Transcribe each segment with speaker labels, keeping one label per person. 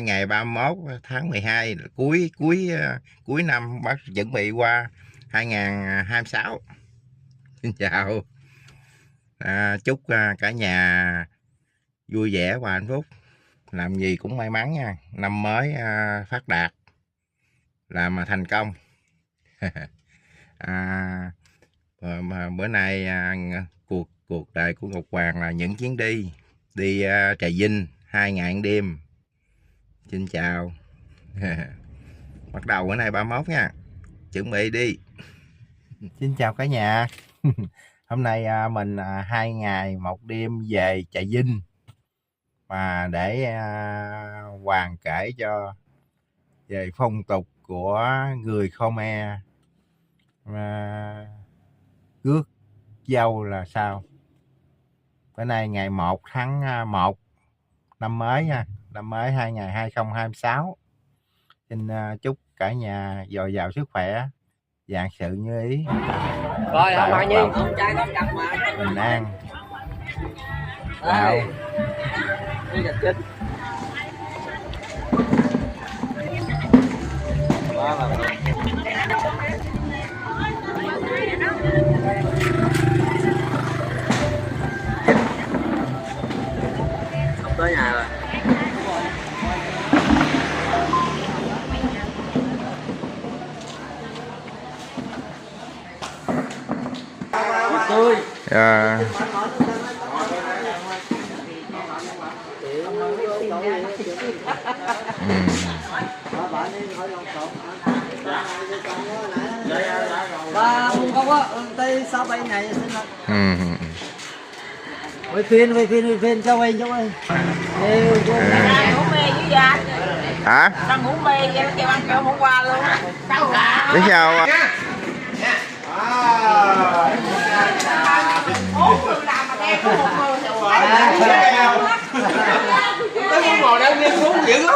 Speaker 1: ngày 31 tháng 12 cuối năm, bác chuẩn bị qua 2026. Xin chào, chúc cả nhà vui vẻ và hạnh phúc, làm gì cũng may mắn nha, năm mới phát đạt, làm mà thành công. Mà bữa nay cuộc đời của Ngọc Hoàng là những chuyến đi Trà Vinh 2 ngày 1 đêm. Xin chào. Bắt đầu bữa nay 31 nha, chuẩn bị đi. Xin chào cả nhà. Hôm nay mình 2 ngày 1 đêm về Trà Vinh, mà để Hoàng kể cho về phong tục của người Khmer rước dâu là sao. Bữa nay ngày 1 tháng 1 năm mới nha, năm mới 2026. Xin chúc cả nhà dồi dào sức khỏe, vạn sự như ý,
Speaker 2: rồi không bao nhiêu con trai con cặp mà
Speaker 1: bình an.
Speaker 2: Đây. Đi giật chết. Không tới nhà rồi. Tươi. Ba không có tới 6-7 ngày xin lỗi. Quay phim cho quay cho ơi.
Speaker 3: Ngủ mê với da.
Speaker 1: Hả?
Speaker 3: Tao ngủ mê vậy kêu ăn cơm hôm qua luôn.
Speaker 1: Biết sao?
Speaker 3: Làm mà nghe có một người thì
Speaker 2: Cái con bò đang nghiêng xuống dữ lắm.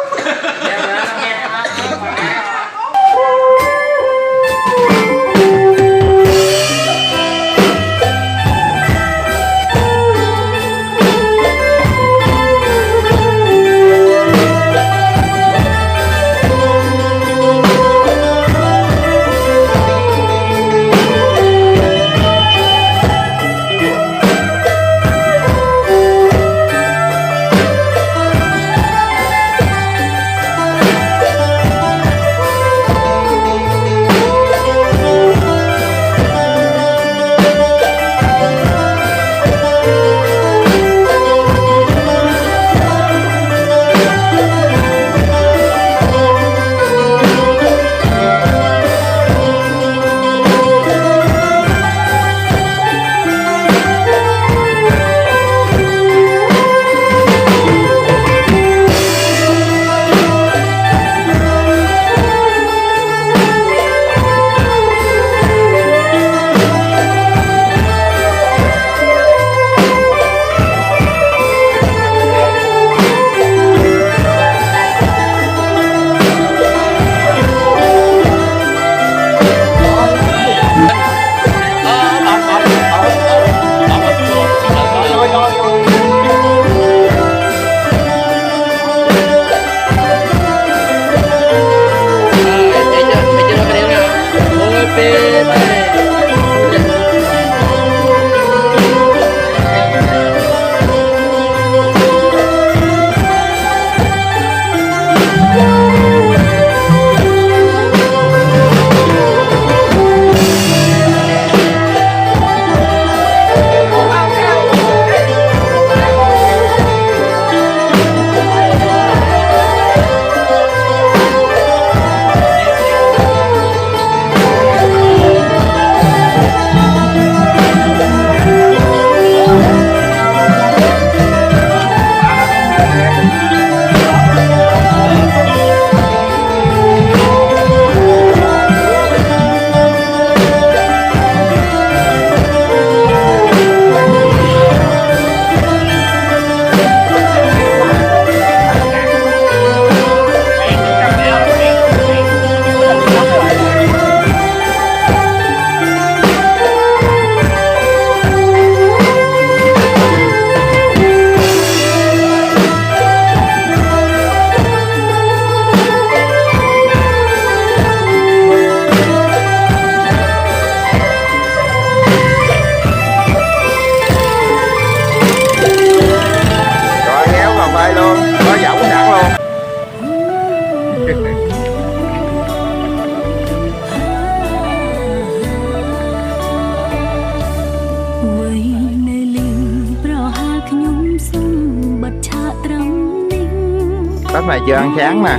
Speaker 1: này chưa ăn sáng nè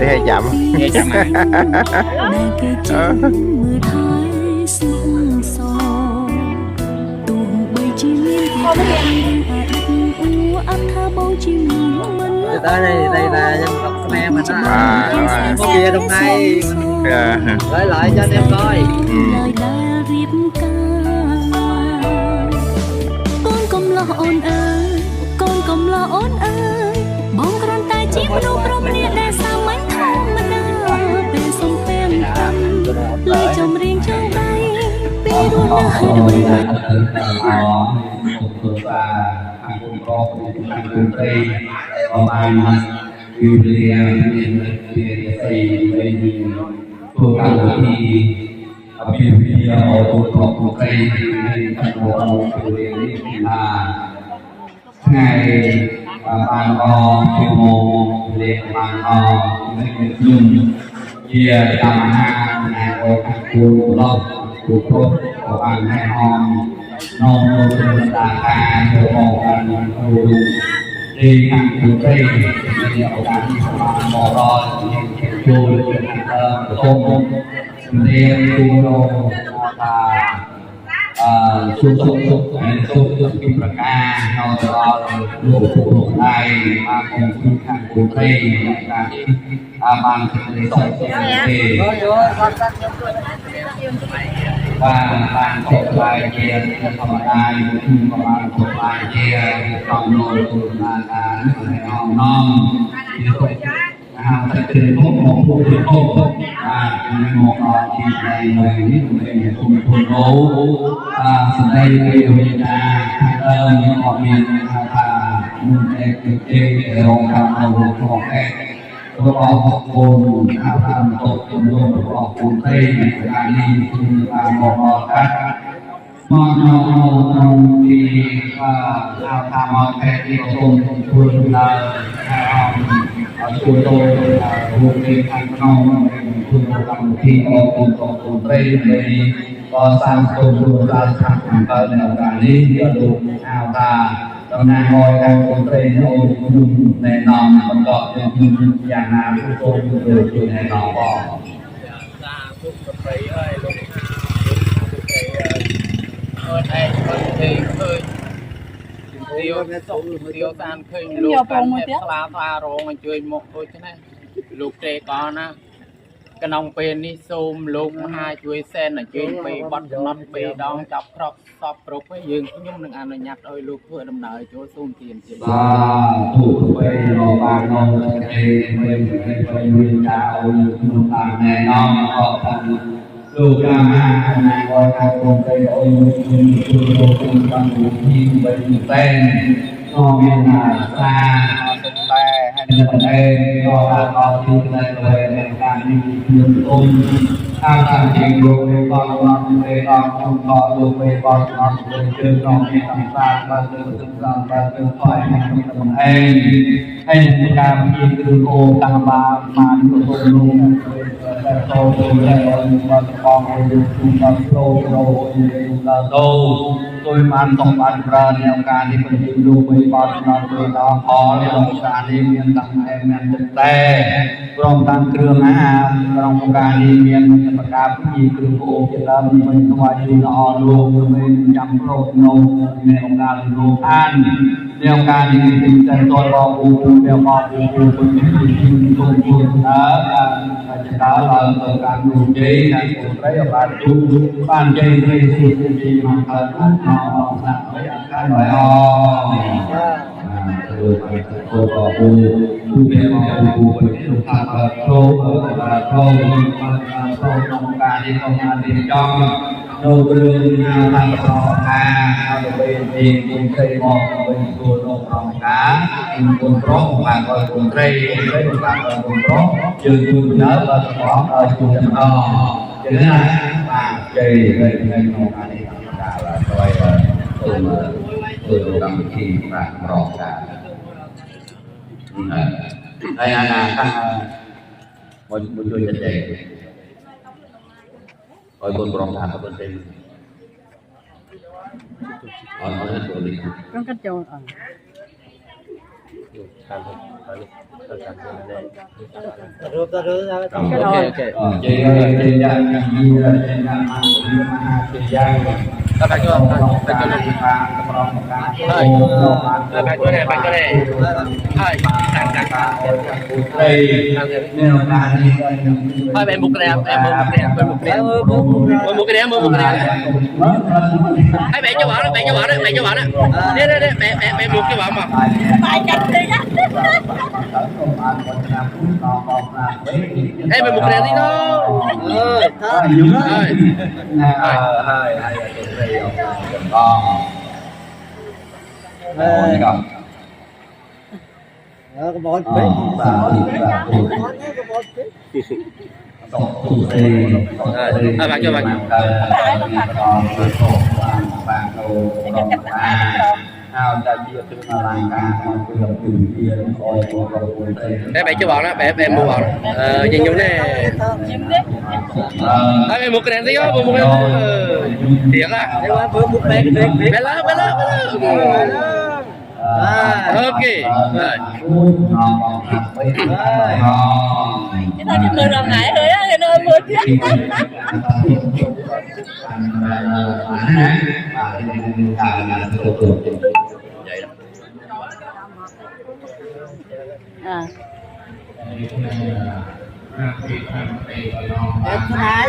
Speaker 1: đi hay chậm
Speaker 2: tới đây là dân tộc Khmer mình đó.
Speaker 1: đúng rồi.
Speaker 2: Có kia trong đây gửi lại cho anh em coi.
Speaker 4: Con cầm lo ôn ơi, con cầm lo ôn ơi, bông con tay chim đâu pro mẹ để sao mánh thơm mà nở, về sông phèn tâm, lấy chồng riêng trong tay, vì đôi nở hai đôi người.
Speaker 5: ประมาณอยู่เรียน4ตัวการที่อภิวิทยาออกตัวของใครในขั้นตอนของเรียนที่มาไงบางอชั่วโมงเรียนบางอไม่เป็นยุ่งเยี่ยจำหน้าในโอกาสคุณรอบถูกครบบางแห่งห้องนอนบนตาการโดยมองกันดูđi hàng từ đây thì ở cả đi mò rò chui tôm đen cua xuống kim bạc ca nó lụa lụa này mà còn kim hàng từ đây là mang cái sợi về và bàn sợi bài kia thầm đài và bàn sợi bài kia còn nổi là nước non thật sự một phụ nữ không một chị này về những người cùng thôn đấu sau đây điều là họ miền là một cái để họ làm đầu của cái có một cồn làm tốt luôn của cồn tây là đi là một họ khác mong thì làm mọi cái đi cùng luôn là chúng tôi hôm nay thành công chúng tôi làm thi cùng tây để có sang cùng ra thành cái nào cả lý được nào ta trong này ngồi đang cùng tây ngồi cùng này nằm còn gọi những nhà nào chúng tôi được chuyện này nọ bỏ
Speaker 6: tiêu tan khơi lục tan hết pha pha rồi mà chơi một thôi thế này lục trẻ con á cái nòng pin đi xôm lục hai chuối sen là chơi bị bắt nắp bị đong chọc khóc sọc rục với dương nhưng đừng ăn nhặt ơi lục vừa đâm nợ chỗ xôm tiền chỉ
Speaker 5: thủ về nó ba non đây mình phải nguyên đạo lục làm này non họ thành lục làm hàng này gọi là cùng cây ôi lục cùng bằng lục thiên bệnh tên nó miền là xa hay là đây nó là con thiên này về làm đi đường ôn ao làm chuyện lục về con không có lục về con về chơi con về tầm xa và từ thoại hành tầm hay những làm gì từ cô tăng ba mà từ cô luôn tôi và con chúng ta tôi mang tổng bản ra nêu ca đi phân tích lưu với con nó tôi đó có nêu ca đi miền tặng em thực tế trong tăng trường á trong ca đi miền tất cả những gì từ cô chỉ là mình qua đi nó luôn mình chăm sóc nô nêu ca luôn an nêu ca đi tình chân tôi bao phủ nêu bao phủ với những công đó đó là từการดูใจนะคนไร้บ้านดูบ้านใจไม่สุดดีมันเกิดขึ้นมาสักไม่อาการหน่อยตัวต่อผู้เป็นผู้เป็นลูกค้าโชว์โชว์การที่ต้องการที่จ้องโน้ตเรื่องทางต่อการเอาไปเองคุณเคยมองเป็นตัวโน้ตของการคุณร้องมาก่อนคุณเคยมาก่อนคุณร้องยืนคุณเนื้อvà cóคุณจะต่อcho nên là chơi đây đây nó cái này là coi từ làm khi và rộng cả đây là các một đôi chân đẹp coi con rộng cả bên trên con hết rồi đi
Speaker 7: con cách chọn
Speaker 6: em một cái em một cái hai bạn cho bạn đó, bạn cho bạn đó, bạn cho bạn đó. Đây, bạn một cái bạn mà.
Speaker 3: Bài chặt đi á.
Speaker 6: Em một cái đi thôi. Bạn cho bạn. Đây bạn cho bạn đó, em mua bạn. Nhìn vô nè. Em một cái đèn tí đó, một cái thiệt á. Bé lớn. Ok.
Speaker 3: Chúng ta chụp 10 lần nãy rồi á, nên ơi 10 chứ.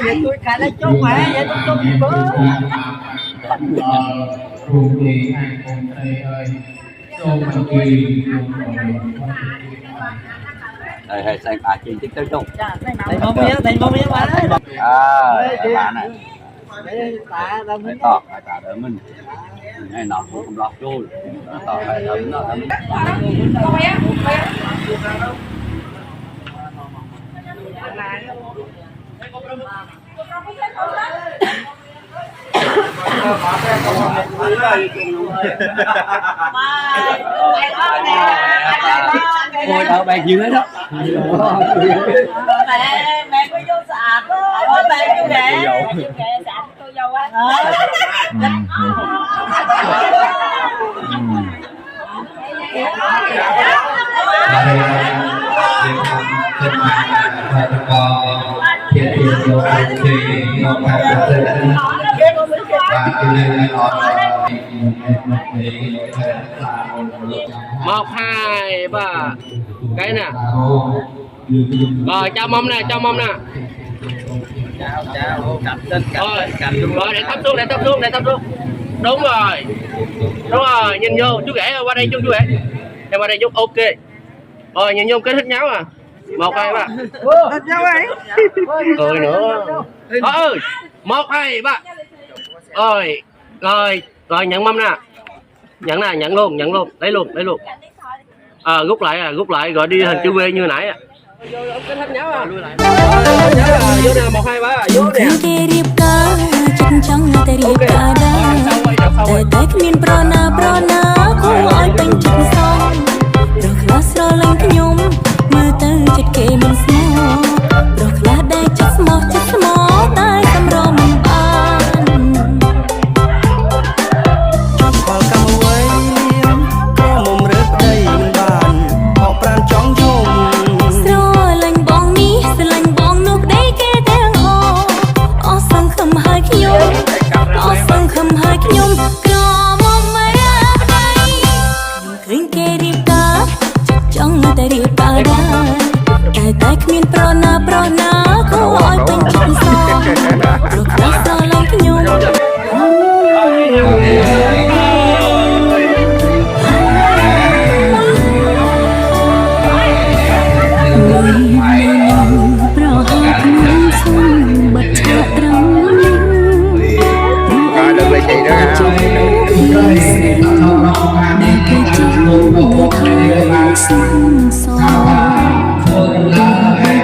Speaker 3: Vậy tôi cả lấy chốt mà, vậy tôi chốt bữa.
Speaker 2: Hay sang cả trên TikTok không?
Speaker 3: Thầy mong nhớ quá.
Speaker 2: Bạn này. Tạ đỡ mình. Này nó không lọt rồi. Tỏ hay thấm nó thấm.
Speaker 6: Ngồi ở bàn dưới đó.
Speaker 3: Mẹ có vô sạp á, mẹ vô ghệ sạp cô dâu á.
Speaker 6: Một hai ba cái nè rồi cho mông nè rồi để thấp xuống đúng rồi nhìn vô chú rể qua đây chú rể em qua đây chút ok rồi nhìn vô cái thích nháo à 1 2 3 cười nữa ơi 1 2 3 rồi nhận mâm nè nhận luôn lấy luôn rút lại rồi đi hình chữ V như nãy à cái thích nháo à vô nè 1 2 3 vô nè
Speaker 4: Hãy subscribe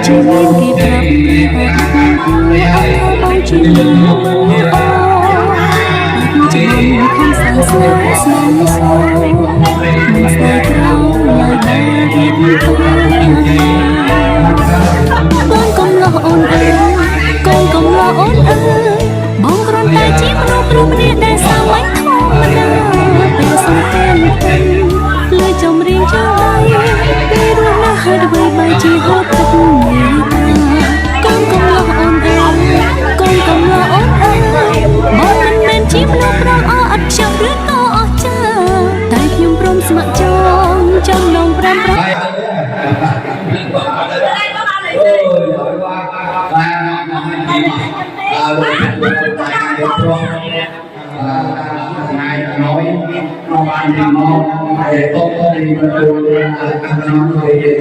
Speaker 4: cho kênh Ghiền Mì Gõ để không bỏ lỡ ស្ម័គ្រចងចំណងប្រាំប្រាំ
Speaker 5: ôi giỏi quá ba năm hai chị hai nói nó ban thì nó để tốt thì nó tôi ăn nó về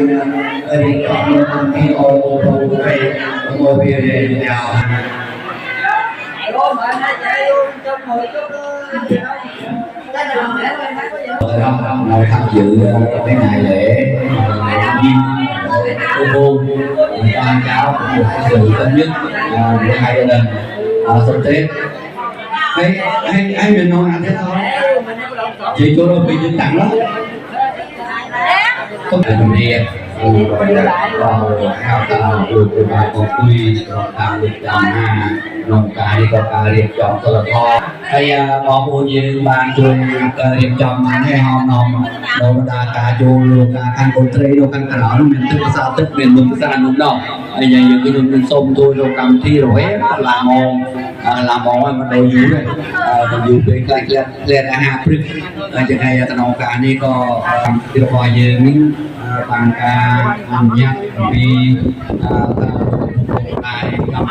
Speaker 5: thì chọn khi ô tô về ngồi về để chào nói tham dự cái ngày lễ cô cô ba cháu một cái sự tân nhất để hai gia đình sắp tết anh mình nói ăn thế thôi chị cô đâu bị dính tặng lắm không phải mình đi rồi hào tạo được của bà con quy tạo được chồng ha nông cái có cả điệp chọn tôi là kho hay có cô như bạn chuông điệp chọn mà hay hòm nòng đâu đã cả chu luôn cả khăn cô tre đâu khăn cả đó mình tức sao tức mình mừng sao đúng đâu bây giờ những cái đường sông tôi rồi cầm thi rồi hết làm món mà đầy dữ rồi còn dữ về lên ha print chẳng hay là nông cái này có cầm thi rồi giờ những bằng ca làm nhạc vì lại gặp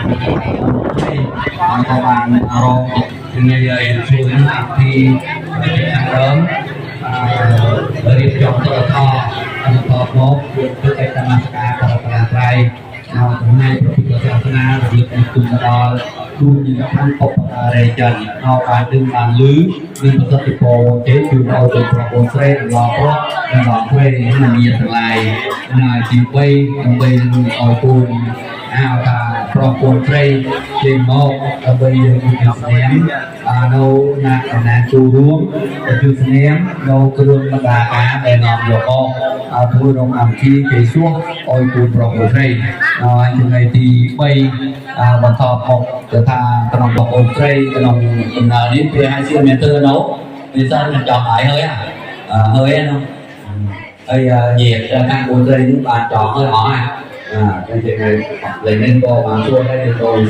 Speaker 5: có bạn rồi ngày xuôi thì sáng sớm đi chọn tờ thọ tờ một từ cái tâm ca của các trai hôm nay chúng ta sẽ na việc cùng đó luôn những phong tục để trần họ phải đừng bàn lưới nhưng mà rất là chế chủ đầu từ pro xe lò pro lò quê mà nhiệt lại là chỉ quay bên ở tuần ao ta pro xe trên một bây giờ mình ném đâu là chu ruộng chu ném đâu cương mà bà cá để nòng lò thôi đồng làm chi chạy xuống ôi tuần pro xe những ngày thì bay bằng thọ một từ thà cái nòng bọc ổn tray cái nòng đến phía 2 cm nấu thì sao mình chọn lại hơi hơi ăn không hơi nhiệt ăn ổn tray những bạn chọn hơi hỏi cái chuyện này lấy nên cô mà chua đây thì tôi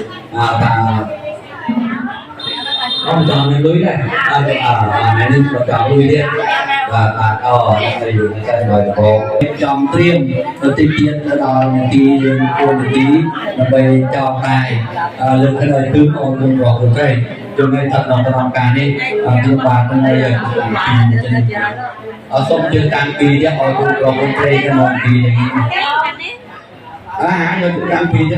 Speaker 5: không chọn lên lưới đây này nên chọn lưới đi và đây dùng cái rồi cô chọn tiêm đầu tiên thì cô tí bây cho bài lên cái lời cứ cô luôn rồi ok cho nên thật lòng cả đi nhưng mà trong đây ở sông chưa tăng kỳ chứ hồi cũng rồi ok cái món kỳ rồi cũng tăng kỳ chứ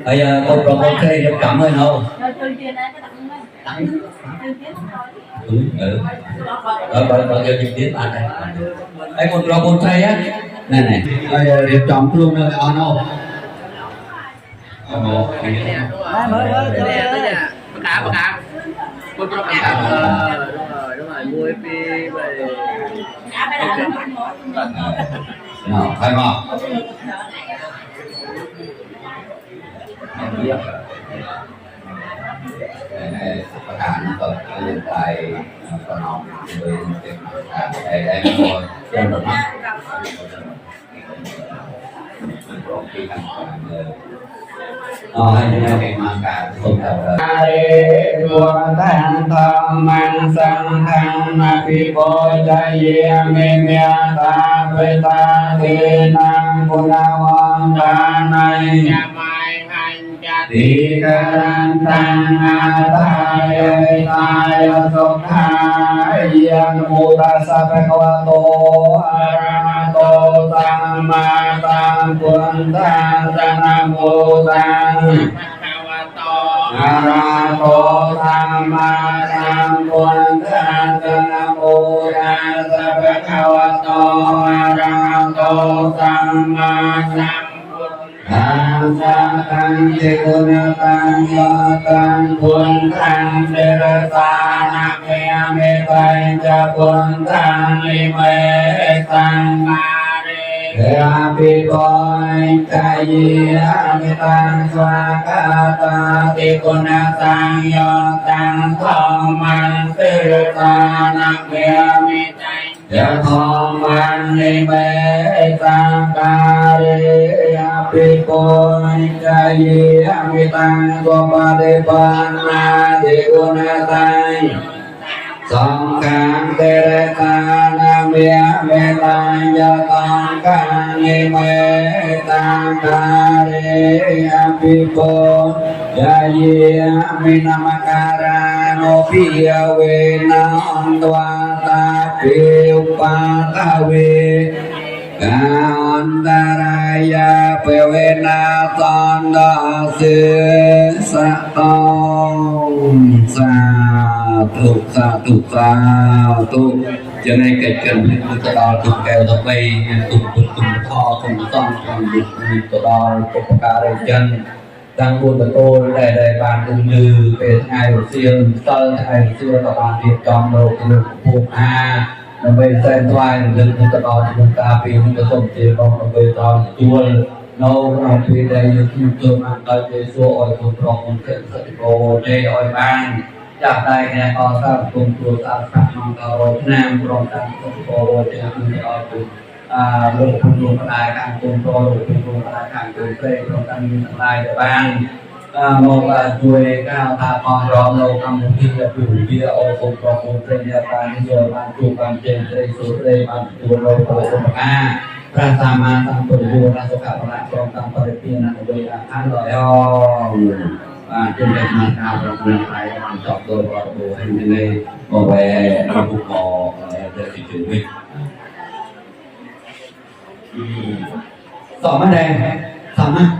Speaker 5: đây là con rồi con xe được cảm ơn đâu bao giờ trực tiếp bạn này đây con rồi con xe á này được chọn luôn rồi on đâu bắt cá con rồi đúng rồi mua phi về nào phải không nàyประธานก็เรียนไปก็น้องเลยเป็นได้หมดเรื่องแบบนั้นที่ทำการเลยให้ได้เป็นมาการสมกับเรดวงทางธรรมังสังฆังนาภิโภจเยเมเมตาเวตาเทนังปุณวังกานัยติการตังอาตายตายสุขายังมุตัสสะภะคะวะโตอะระหะโตสัมมาสัมพุทธัสสะนะโมตัสสะอะระหะโตสัมมาสัมพุทธัสสะนะโมตัสสะภะคะวะโตอะระหะโตสัมมาสัมตังเจกุณตังยะตังพุทธังเดรสานะเมเมตังจะพุทธังลิเมตังมาเรเท Happy boy, kaya kita swakata tikuna sangyo tang thoman tirtana kami ya thoman nime sangkare happy boy, kaya kita gopade pana tikuna sangyo song khang tê ta na mê mê ta ya tong ca ni mê ta ca re apipo ya ye mi namakara no pia we na ondwa ta piu pa ta we Kantaraya pewena tanda sesatong satu cho nên cái cần cái đó tụng kêu tập bay tụng kho tụng xong tụng đó tụng cả đời chân đang buồn tôi để bàn từng như về ngày đầu tiên sơn ngày đầu tiên là bàn việc trong đầu từ buộc a nó bây giờ thoại đừng có đó chúng ta vì chúng ta tổng chế bằng nó bây giờ chuồn nâu nó vì đây như chúng ăn tới cái số ở cùng trong cái sự cố đây ở bànจากได้แน่ก็ทราบกลุ่มตัวตาสักมังกรนามรองการกลุ่มโตเจ้าคุณจะเอากลุ่มโลกคุณลงกระไดการกลุ่มโตโลกคุณลงกระไดการกลุ่มเพื่อรองการมีกระไดแต่บ้างโมกาช่วยก้าวตาคอนร้องโลกคำที่จะอยู่ที่โอโซนกรองคุณเพื่อการที่จะบางกลุ่มบางเจนได้สุดได้บางตัวโลกโลกพระสัมมาสัมพุทธเจ้าสุขภาพรองตามปริพิณโดยอาหารลอยtrên đây mà cao là phải làm chọn tôi vào bộ hình như này bộ về nó cũng có để thị trường mình tỏ mắt đây tỏ mắt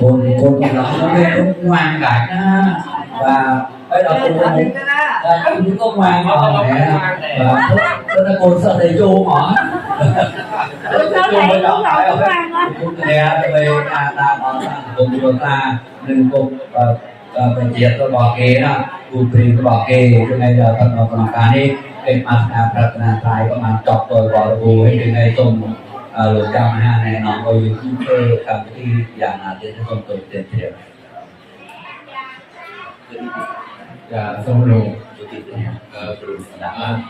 Speaker 5: con đó nó cái cũng ngoan cả và bây giờ cũng có ngoan mà và tôi là con sợ thầy vô mà tôi sợ thầy cũng đâu có ngoan á cũng nghe về ta cùng chúng ta đừng cùngเป็นเจียตัวบอกเกนะกูปรีตัวบอกเกยังไงเราทำกรรมการนี้เป็นมาตรการพัฒนาทายก็มาจอบตัวบอกกูให้ยังไงส่งหลุดกรรมห้าในน้องก็อยู่ที่เพื่อการที่อย่างนั้นจะส่งตัวเต็มเทียบ
Speaker 6: จะส่งลง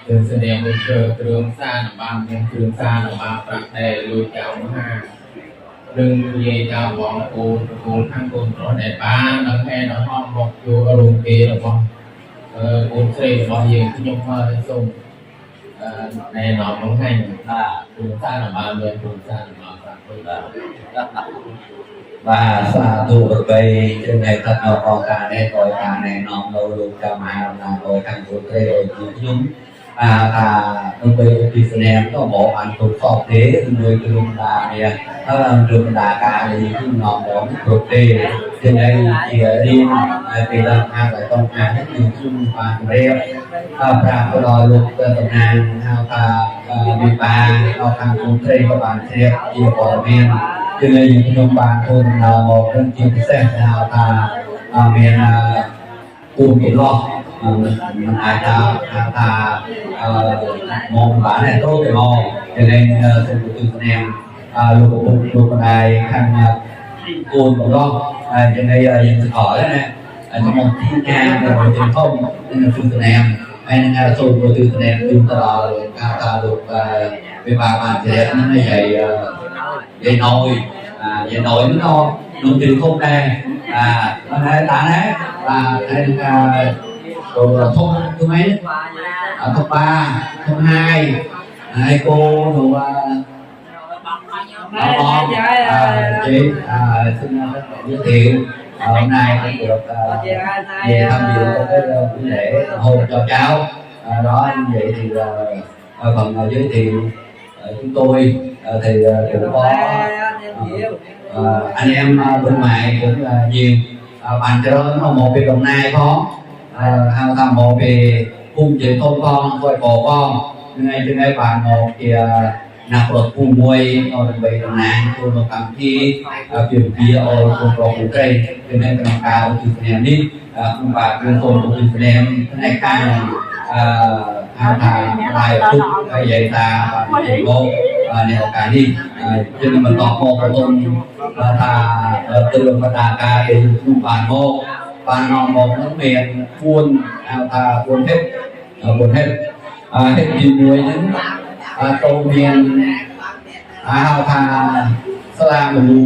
Speaker 6: เป็นแสดงเป็นเครื่องสร้างบางเป็นเครื่องสร้างบางประเทศลุยเจ้าห้าเรื่องเยี่ยเจ้าบอกกูทั้งกูตอนไหนบ้านแล้วแค่น้องห้องบอกอยู่อารมณ์เกย์หรอบอกกูเสียบอกเยี่ยที่ยกมาส่งในน้องน้องให้กูสร้างบางเป็นกูสร้างบางประเทศ
Speaker 5: và xa tu bậc bay trên này thật nó có cả này có cả này nó đâu luôn cả mà là có cả của đây rồi chỉ chúng tôi bây giờ xem có bộ ảnh thuộc phật thế người từ lúc là nè trường đà cả thì chúng nó có thuộc thế trên đây chỉ riêng thì là lại trong hàng rất nhiều chung và rêu và có đòi luật tầm hàng bị bà nó hàng thuộc thế các bạn xem chỉ có miền cho nên những nông bạn thôi là một trong những cái xe nào miền cùng cái lo mình ai ta mong bạn này tốt cái mong cho nên tôi của em lúc này khăn cùng một lo cho nên những hỏi đấy này trong một thiên ca rồi truyền thông nên là phương em anh là tôi của từ em chúng ta rồi ta được với bà bạn trẻ nó như vậy vậy nồi vậy nồi nó truyền thông đây nó thấy ta đấy là rồi thông thứ mấy thông 3, thông 2 hai cô rồi chị xin giới thiệu hôm nay được về tham dự cái buổi lễ hôn cho cháu đó như vậy thì phần giới thiệu chúng tôi thì cũng có anh em bên ngoài cũng nhiều bạn cho nó một việc Đồng Nai có hao tham một về cung chuyện thôn con rồi bò con ngay trên đây bạn một thì nạp luật cung môi rồi bị Đồng Nai tôi một cảm thi chuyện kia ở cùng đồ của cây cho nên cái nòng cao từ nhà đi cùng bà chuyên thôn của từ em cái này cao hao tham lại chút vậy ta và chuyện cô ในโอกาสนี้จึงมันต่อโมกตนทาเตือนบรรดาการนุ่มบานโมกบานนอนโมกนั้นเมียนพูนเอาทาพูนเฮ็ดพูนเฮ็ดเฮ็ดยืนมวยนั้นโตเมียนเอาทาสลามาลู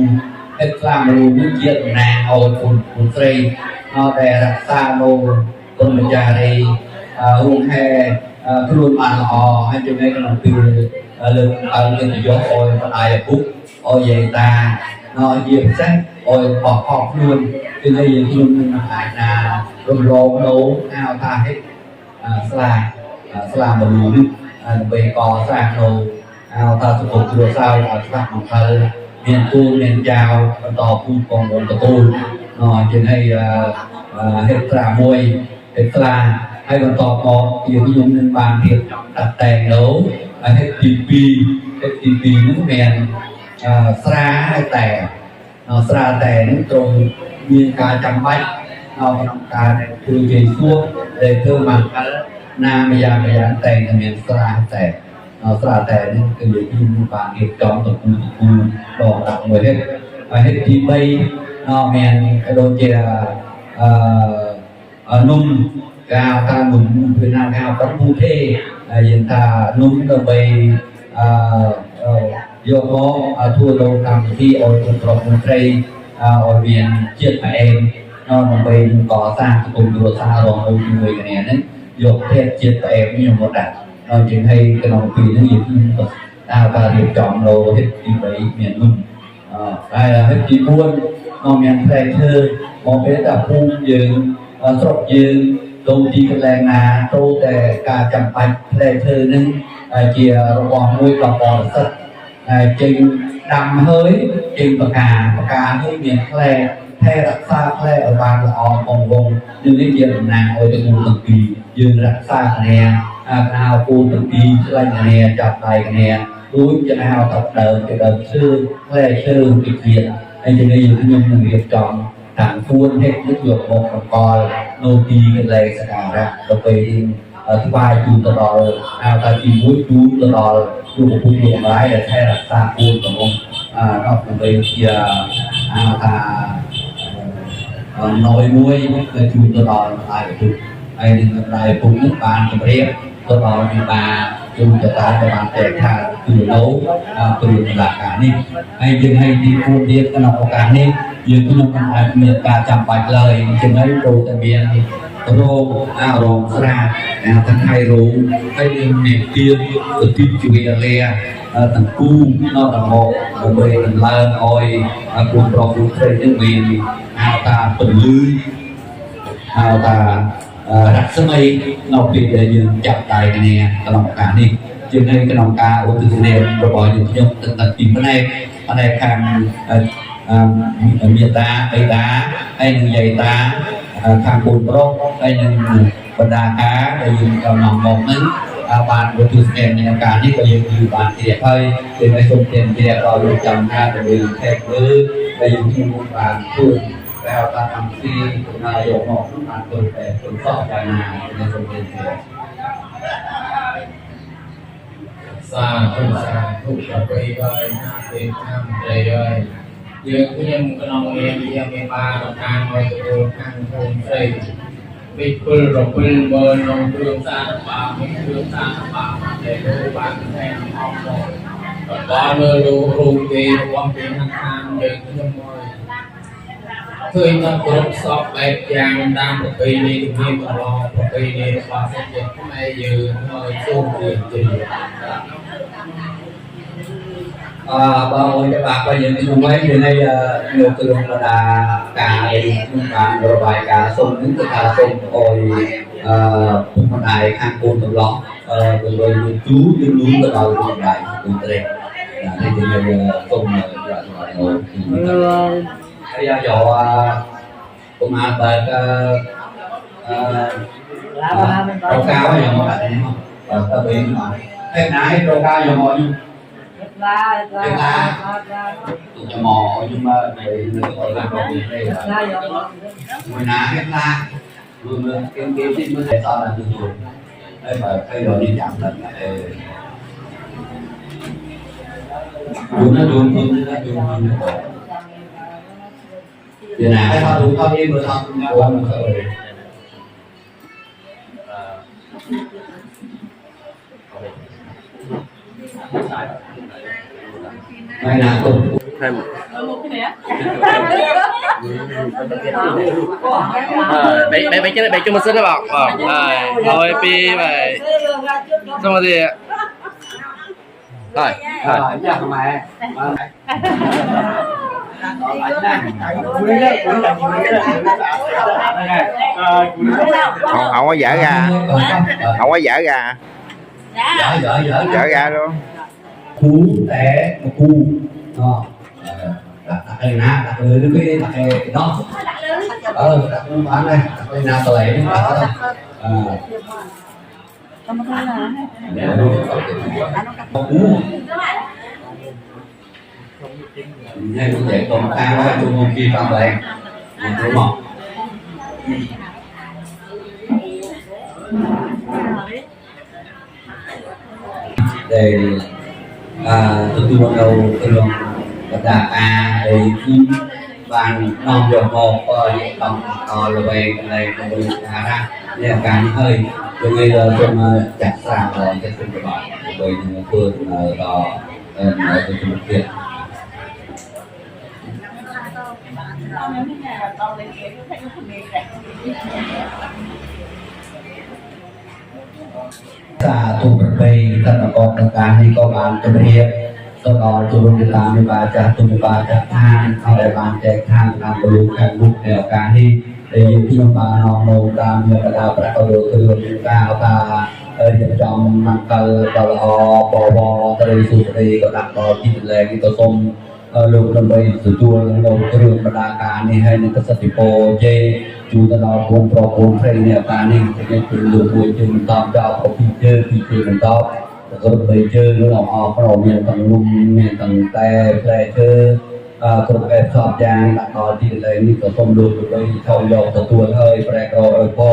Speaker 5: เฮ็ดสลามาลูนึกเกียรติแรงเอาปุ่นเตรเอาแต่รักษาโลต้นบรรยาในวงแห่ครูมาอ๋อให้จุดนี้กำลังตื่นเรื่องยกโอยปลายปุ๊บโอยใหญ่ตาเนาะเยี่ยมแซ่โอยปอกคอกครูคือในยืนครูมันหายนารวมโลโน้เอาทาให้สลามาดูนึกไปก่อสร้างโลเอาทาสุขตัวเศร้าเอาสร้างของเขาเมียนตูเมียนยาวต่อพูดกองบนประตูเนาะจึงให้เฮ็ดตรามวยเฮ็ดตราให้บรรทอพออยู่ที่ยุ่งหนึ่งบางเหตุตัดแต่งโน้ให้ตีปีนั้นเป็นสระให้แต่สระแต่นั้นตรงมีการจำไว้การคือเกี่ยวกับเลยเพิ่มมานาไม่ยามแต่งเป็นสระแต่สระแต่นั้นคืออยู่ที่ยุ่งบางเหตุจอมตกมือดอกตัดมวยให้ตีใบแมนโดนเจนุ่มกาวตาหนุนเป็นนางกาวกับผู้เท่ยันตานุ่มก็ไปโยกล้อทั่วโลกทำที่ออยตรงมนตรีออยเวียนเชียดมาเองนอกไปก่อสร้างสกุลตัวซาลองเอาจริงๆกันเนี่ยนั้นโยกเทศเชียดมาเองไม่ยอมหมดอ่ะเราจึงให้กระนองปีนั้นอยู่ที่ดาวตาเรียบจอมโลเทศที่ไปเมียนนุ่มได้แล้วให้จีบ้วนนอกเมียนแพร่เธอมองไปแต่พุ่งยืนสดยืนตรงที่แรงนาโตแต่การจำเป็นแพร่เธอนั้นเกี่ยระวังมวยกระปอสัตจึงดำเฮ้ยจึงประกาให้เมียนแพร่รักษาแพร่บางละอองวงยืนได้เกี่ยนางโอยตะกูตะปียืนรักษาคะแนนเอาปูตะปีไล่คะแนนจับไล่คะแนนรู้จะเอาตัดเดิมจะเดิมชื่อแพร่ชื่อติดเกียรไอ้จึงได้ยืนที่ยังหนึ่งเรียบจอมต่างพูดให้นึกหยกมกกอลโนตีกันเลยสกัดระเราไปอธิบายดูตลอดเอาแต่ทีมุ้ยดูตลอดดูกับผู้ดูร้ายแต่แค่รักษาพูดของนอกจากไปเชียร์เอาแต่น้อยมุ้ยเคยดูตลอดอะไรดูไอ้หนึ่งอะไรปุ่มนึกบานจะเรียกตลอดมีตาดูจะตาจะบานแต่ขาดคือโน้คือหลักการนี้ให้จึงให้ที่พูดเรียกกันโอกาสนี้ยืนขึ้นมาเมียการจำไปเลยจึงให้รู้แต่เมียโรงสระทั้งไทยรู้ให้เรียนเมียเตี้ยตัวที่จุยเลียต่างกู้นอกต่างโมเบย์ต่างลานอ้อยกลุ่มรองผู้เทรนยังมีเอาตาเปิดลื้อเอาตารักสมัยนอกปีเดียยืนจับตายกันเนี่ยตลอดการนี้จึงให้กระนองกาอุตุเนรประบอยอยู่ที่ยกตัดปีมาในทางมีตาไอตาไอหนึ่งใหญ่ตาทางปูนโปรไอหนึ่งบรรดาค้าไอยืนกำลังมองนั้นบานวัตถุเสพในอาการที่ก็ยังอยู่บานเสียให้เป็นไอชมเต็มเสียเราดูจำหน้าแต่ดูแทบมือไอยืนที่มุมบานพูดแล้วตาทำซีนายกมองทุกอันตัวแต่ตัวสอบการนาในชมเต็มเสีย
Speaker 6: สาธุกับไปเลยเป็นธรรมใจเลยยืนขึ้นกระนองเรียนเรียนบาร์การไว้ตัวข้างคนใส่ปิดปืนรบปืนเบอร์ลงเครื่องสร้างป่าไม่เครื่องสร้างป่าแต่รู้บางแทนออกหมดก็เลยรู้ดีว่าเป็นทางยืนขึ้นมวยเคยมาครบสอบแบบอย่างตามประเพณีที่ตลอดประเพณีความสำเร็จไม่ยืนมวยสู้จริง
Speaker 5: bao nhiêu bạc bây giờ chúng mấy hiện nay nhiều từ là cả những bạn rồi bài cả sông những cái cả sông rồi một đại khang côn tầm lọ rồi chú chú luôn từ đầu từ đại từ đây đây thì nhiều sông rồi bây giờ cho công an tại rau cao ấy mà bạn em không ta bị mà cái nái rau cao giờ mọi cho mò nhưng mà để gọi là đồ gì đây là ngoài ná hết la luôn luôn cái gì mới sau là từ từ đây mà thay đổi đi chậm lần này chúng nó dùng hơn nó dùng hơn thì nào cái họ dùng con đi vừa xong còn rồi ngày nào cũng
Speaker 2: thêm bé cho một xin đó bạn rồi pi vậy xong rồi gì rồi
Speaker 5: chắc mà
Speaker 1: không có dở ra, không có dở ra, dở ra luôn.
Speaker 5: cú té cú đặt cái na đặt lên cái đặt cái đó đặt bán đây đặt cái na tờ lấy cú hay cũng vậy còn ta nói chung không kia phạm lại đúng không để từ từ ban đầu thường đà để kim bàn non dầu một những đồng là về này cũng ra để càng hơi cho bây giờ trong chặt sàng rồi cái sự của bạn bởi vì phương đó nói từ một việc tu bậc bầy tất cả con tất cả đi có bạn cho biết sau đó tu luyện tam mươi ba cha tu 13 cha thanเอาได้บ้านแจกทางตามบริแข่งบุกแนวการที่ได้ยินที่น้องปาน้องโนตามเมื่อกระดาษประกอบคือก้าวตาจะจอมมันเตอร์ตลอปวตรีสุตรีก็ดักต่อที่แรงที่ตัวส้มลูกดำไปสู่ตัวเราเรื่องประดาการนี่ให้ในกษัตริย์โปเจจูตลอดคนโปรคนใครเนี่ยการนี่จะเป็นลูกผู้จึงตามเจ้าของพี่เจอมันตอบก็ไปเจอเราออกเราเนี่ยต่างลุงเนี่ยต่างแต่แผลเจอกระแสสอบยางดักต่อที่แรงนี่ก็ส้มลูกไปเท่าโยกตัวเฮ้ยแปลกเราพอ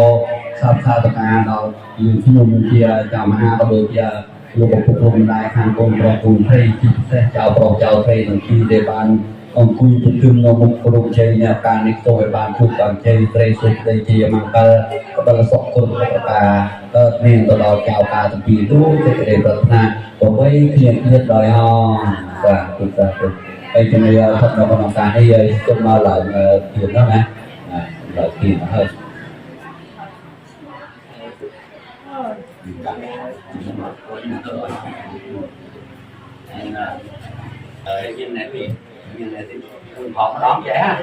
Speaker 5: ทราบข่าวต่างๆเราอยู่ที่นุ่มเชียร์จามหาก็โดยจะลูกผู้ปกครองได้ทางกรมประตูให้ที่เจ้าปรองเจ้าไทยทั้งที่เดบานองคุยถึงนมุกกรุงเชียร์เนี่ยการนิโตยบานทุกบางเชียร์ไทยสุดได้เชียร์มังกรก็เป็นสองคนประกาก็เนี่ยตลอดเจ้าตาทั้งปีด้วยจะได้ปรารถนาผมไว้เพียงเพื่อดอยห้องว่าคุณจะไปจะในทำนองการให้จนมาหลายเดือนแล้วนะหลายปีมาให้
Speaker 2: nhìn này thì họ đón trẻ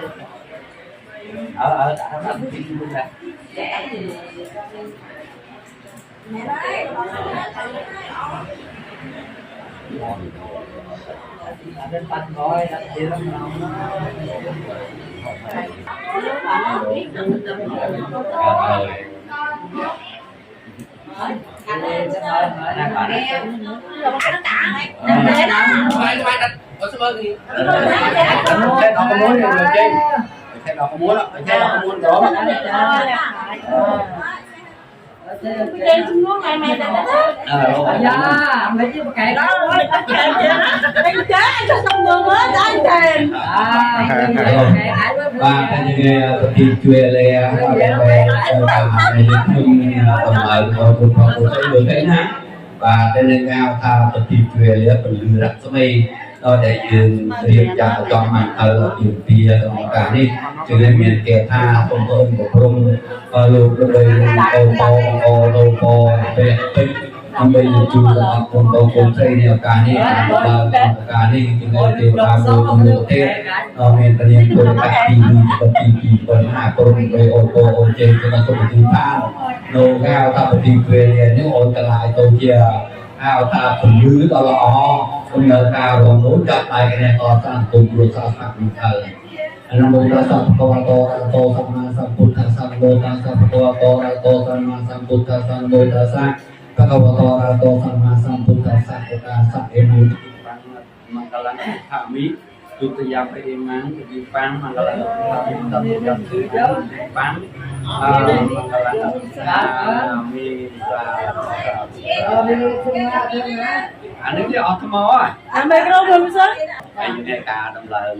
Speaker 2: ở tại đó là thiên luôn này đến bánh coi là chia lắm Thế nó có muốn rồi chứ. Thế nó có muốn đó. Thế nó có muốn đó.
Speaker 3: Trên Trung Quốc ngày mày đã dạ, mấy chứ cái đó anh chế cho xong đường hết anh thèm
Speaker 5: ba cái như thì chuyện là về tầm ở vùng phòng sẽ được đấy ha và trên lên cao thao tập thì chuyện là phần lừa đặt số này rồi để dừng riêng cho trong mặt ở dừng kia cả đi cho nên miền kẻ tha không có ơn của rung lục rồi ô tô về ông bây giờ chú là con xây nè cả đi cho nên đều làm được nhiều thế nên tự nhiên tôi cả kỳ phần hạ con về ô tô trên cho nên tôi bị than nô cao ta phải về những ôn lại tôi chia ao ta phần dưới đó là con nhớ cao rồi nối chặt lại cái này to sang cùng rồi sao sạc mình thở anh mô ta sang to sang sang put sang mô ta sang to sang sang put sang mô ta sang các câu to sang sang put sang ta sang em
Speaker 2: Manggalan kami itu yang pedimang di pang Manggalan kami tapi yang thứ pan
Speaker 5: anh ấy đi ọt mò à
Speaker 3: mấy cái đâu rồi sao
Speaker 5: anh nghe ca đâm lời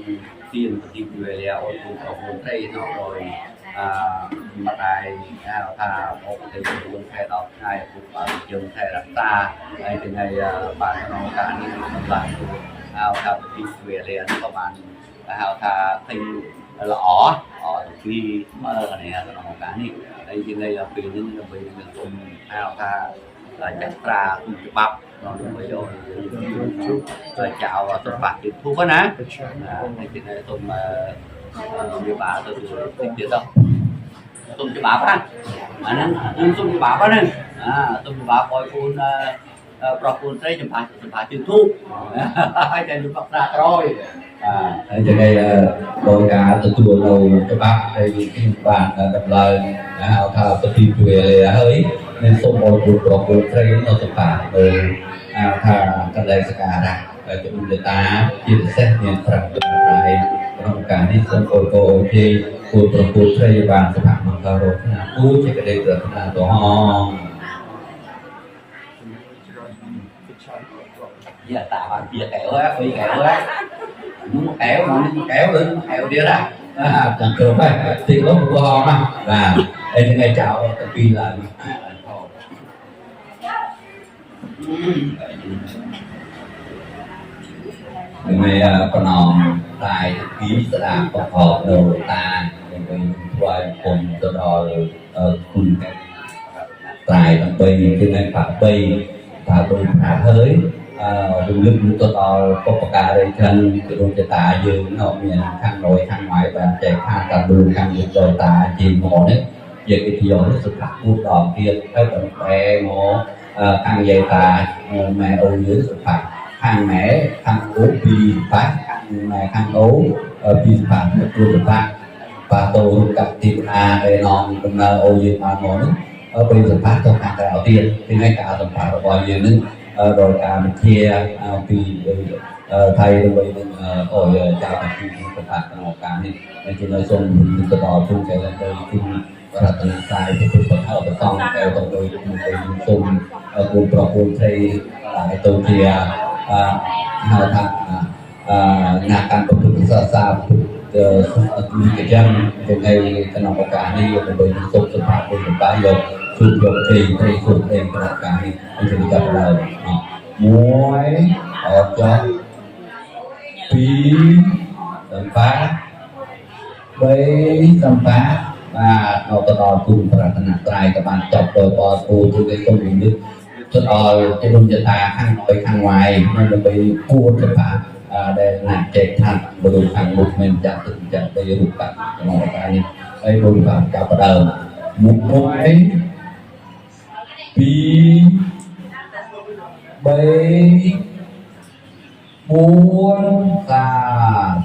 Speaker 5: tiền và tiền về leo ôi cũng có một cây nó rồi mặt này thà một thì cũng thay đọc hai cũng ở trường thay đặt ta đây thì ngày bạn nó cả đi làm thà tiền về leo các bạn thà thành lõ ở khi mơ này nó cả đi đây thì đây là vì những người mình cùng thà là chặt ra cùng chụp bắp nó mới vô rồi chào và tôi bạc được thu quá nè này thì này tôi mà như bà tôi thích được đâu tôi cho bà á nên tôi cho bà á nên tôi cho bà coi con propon thấy chụp bà chưa thu hai tay chụp bắp ra rồi cho đây đôi cả từ chùa đầu cho bác đây cái bạn đập lời hào thảo tôi tìm về hơi nên xong rồi propon thấy nó chụp bà rồi thà cái này sẽ cả ra cho người ta chia sẻ những phần này trong cả đi xong rồi cô thì cô thấy bạn sẽ phạm bằng cao rồi là cô chỉ cái đây được là đó giờ tạo bạn chia kẹo á phi kẹo á muốn kẹo mà muốn kẹo lên kẹo đi ra chẳng được phải thì có một ho mà là em ngày chào phi là ngày còn nòng tại ký sẽ làm tập hợp đầu ta mình quay cùng cho đòi cùng tại tập bay từ ngày phạm bay thả hơi dùng lực cho đòi có cả đây chân cái đôi ta dương nó miền khăn nội khăn ngoài và chạy khăn cả đường khăn được rồi ta chỉ mỏ đấy về cái thiếu nó sự phát cút đòn kia phải tận bé ngó khăn dây ta mẹ âu dưới sự phát khăn mẹ khăn ố pi phát khăn mẹ khăn ố pi phát một luôn phát và tôi gặp thịt để non cùng âu dưới mà ngó nữa bây giờ phát cho khăn đầu tiên thì ngay cả tầm phát là bao nhiêu nữa rồi cả một kia vì thầy rồi ở chào các chị các bạn một cái này chỉ nói xong mình có đòi chung cái là đây khi và từ sai thì tôi còn hợp xong theo tổng đội cùng với chung cùng propon thầy tại tôi kia hào thằng nhà căn của tôi xa xa những cái dân cái này cái nào có cả đi rồi với số sự phạt của chúng ta giờ chụp được thì thầy chụp thêm cái cả đi anh sẽ gặp lại muối ở cho phí tầm phá với tầm phá và nó có đòi cùng và thành trai các bạn chọc rồi bỏ phù từ cái công việc nước cho đòi cái đông dân ta khăn nội khăn ngoài nên là bị cua tầm phá để làm chạy thành và đủ khăn một mình chặt từng chặt bây giờ đủ cả mọi cái đây đủ cả cả bắt đầu một muối phí bảy bốn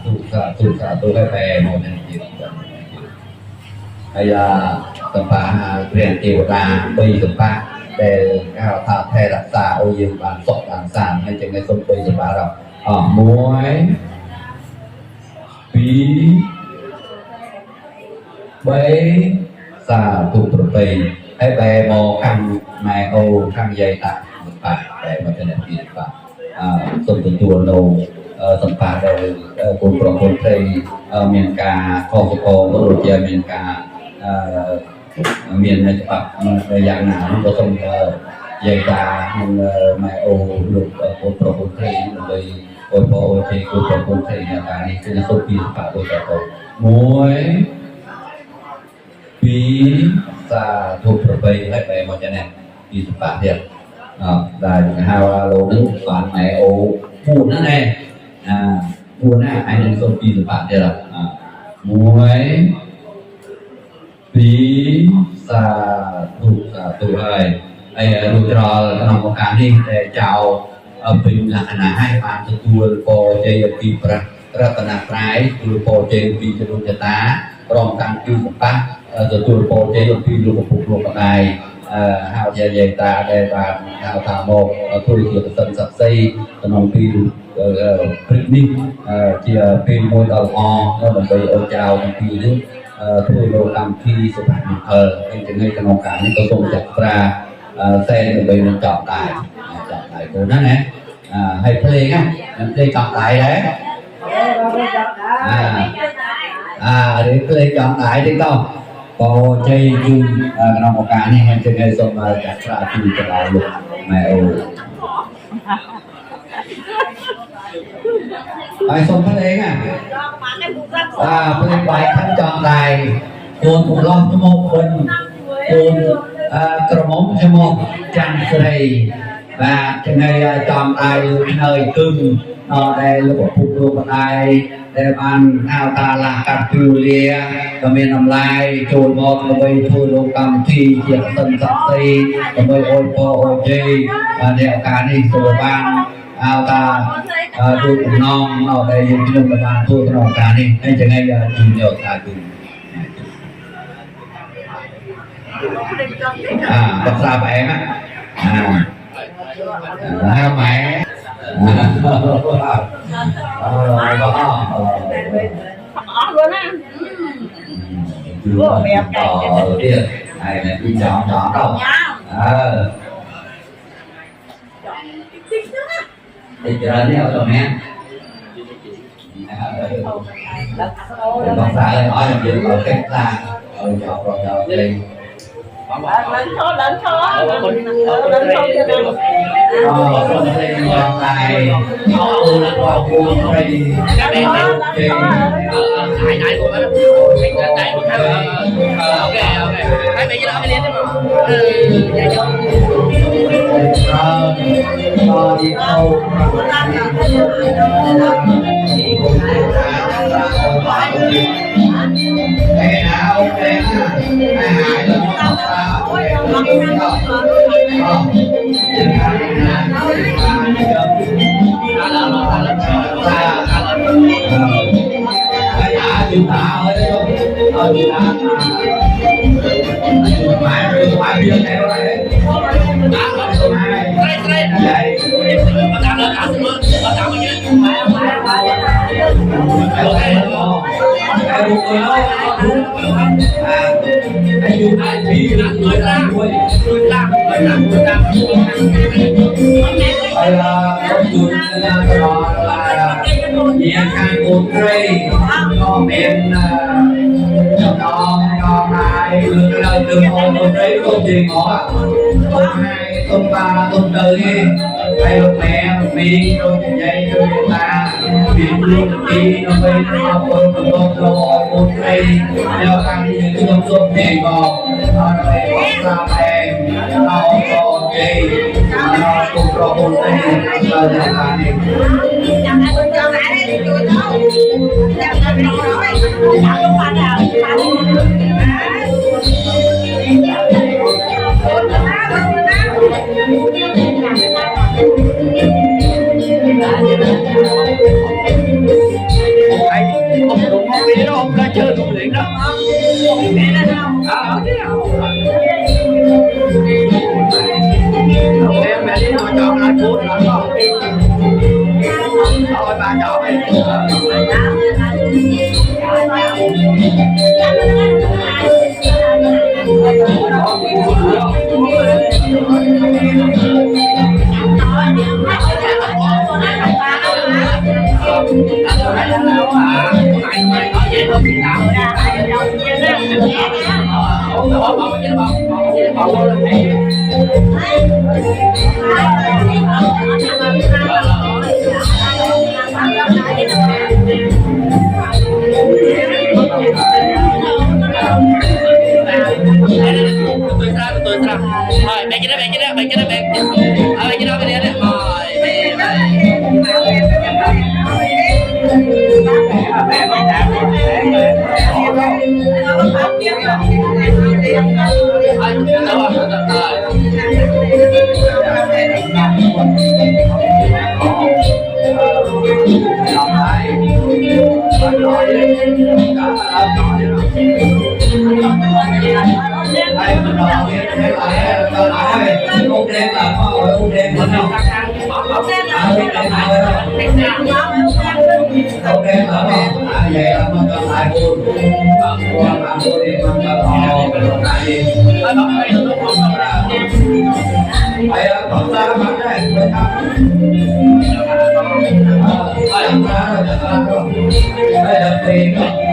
Speaker 5: tụ sa tôi phải về một nhân chuyện hay là tầm phá rèn tiêu ra bây giờ phá để cao thả thay đặt xa ô dương bàn sọc bàn sàn hay chẳng ngay sông bây giờ phá rồi ở muối phí bảy xa tụ tây hay về mò khăn mẹ ô khăn dây tạ để mà cái này thì phải sông từ chùa đầu sông phá để cùng propon thầy miền ca kho đồ chơi miền ca miền này chụp dạng nào nó có sông dây ta mẹ ô được cùng propon thầy rồi ôi po thì cùng propon thầy nhà ta này cái sông pin phá đôi cả cầu muối phí sa thuộc propay hay về một cái này pin phá thiệt là những hào lô nước toàn mẹ ô buồn nữa nè buồn nè anh nên không tin được bạn đây là muối phí sa tụ hơi ai đủ cho nó một cái đi để chào bình là hai bạn cho tôi có chơi kỳ ra tận trái tôi có chơi kỳ cho chúng ta còn càng kỳ một phát rồi tôi có chơi kỳ luôn một phục luôn này hào dạy ta để và hào thả một tôi chỉ tận sập xây tận pin printing chia pin môi đầu ho nó là bây ô chào pin đấy thôi đồ làm khi sự phạt anhถึงให้กรรมการนี่ก็ทรงจัดตราเส้นไปมันจอดตายcô đó nè hay play á play chọn lại đấy để play chọn lại đi con cô chơi chung trong một cái này hay chơi ngay xong mà đặt ra chung cho đạo luật mẹ ơi bài xong play á play bài thắng chọn lại cô cũng lo cho một phần cô cầm móng cho một chàng sợi và trên đây chọn tài nơi cưng đây là một phụ nữ của tài để ban ao ta là cặp tiêu lia và miền nam lai trôi một và bây thôi đồ cầm thi chiếc sân sắp xây và bây ôi po ôi chê và đeo cá đi rồi ban ao ta đôi cùng non ở đây dùng chung là ban thôi cái cá đi đây trên đây chủ nhờ ta cưng bật ra bạn á hai mẹ
Speaker 3: luôn á
Speaker 5: vừa mẹ kia này là đi chọn đâu đi chơi đi rồi mẹ con ra đây nói là chuyện ở cách là chọn rồi đi
Speaker 3: lên số cho nên
Speaker 5: con lên con này tôi là con cuồng đây
Speaker 2: các bạn này của nó đây một cái ok hai mẹ chỉ đó mới lên đấy
Speaker 5: mà đi đâu cái nào cái hai lần chúng ta ở đây phải biết theo đấy nhà hàng một cây có miền cho hai lời từ một đấy không gì ngỏ tôm hai tôm ba tôm đời hay lúc mẹ mi rồi dây rồi ta biển luôn đi nó về nó không có rồi một cây nhờ ăn những cái tôm gì ngọt nó về bóc ra em nó có gì nó cũng có một cây là là này
Speaker 2: ông đúng không biết đâu ông ra chơi cũng luyện đó em mẹ đi ngồi chọn lại cuốn lại không thôi bà chọn tôi ra rồi bạn kia đó bên đây
Speaker 5: ok vậy là mình còn lại buồn
Speaker 3: Hãy subscribe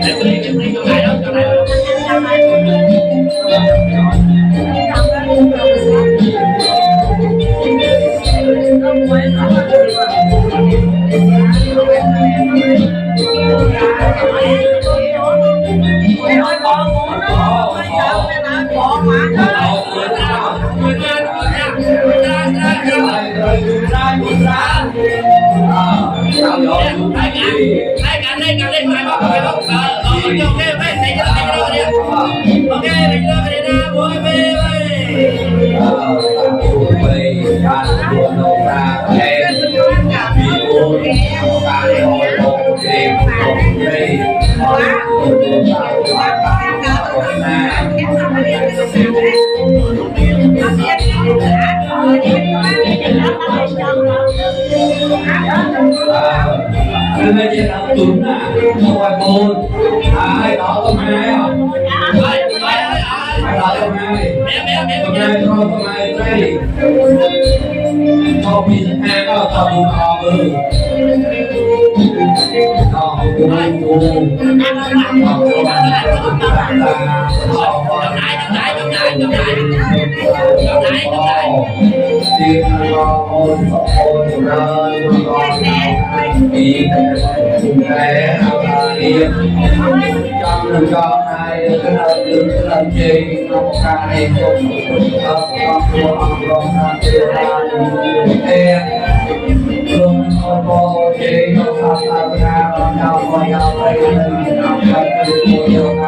Speaker 3: cho kênh Ghiền Mì Gõ để không bỏ lỡ những video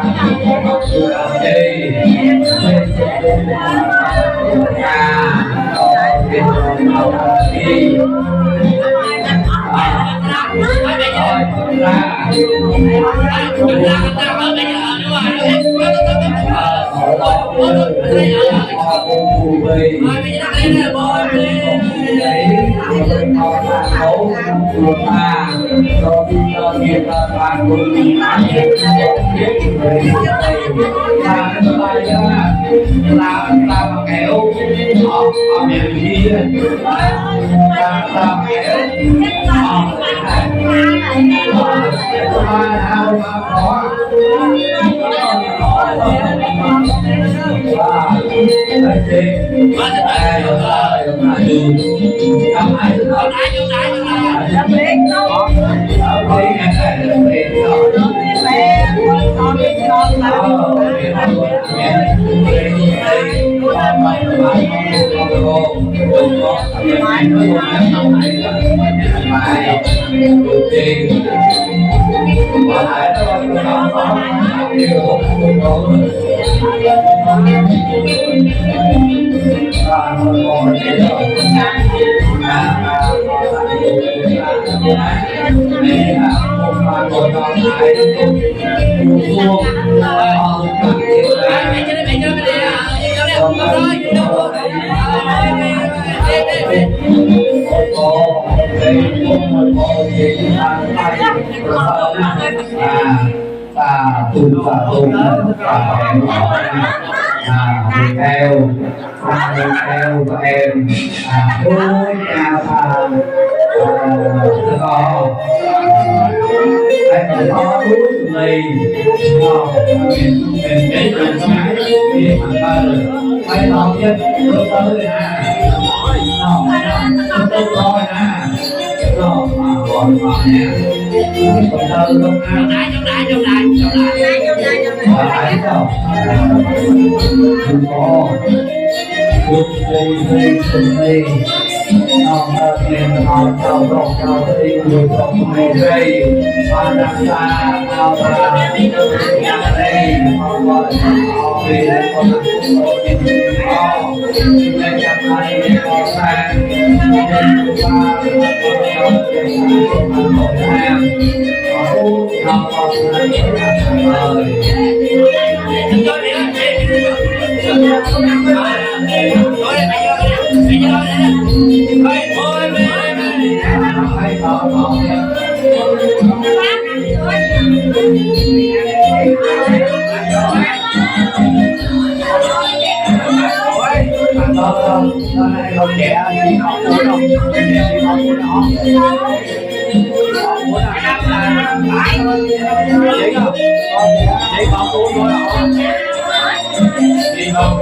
Speaker 3: hấp dẫn.
Speaker 5: nó trẻ chỉ có muốn không chỉ có muốn không muốn là phải chỉ có muốn thôi không chỉ có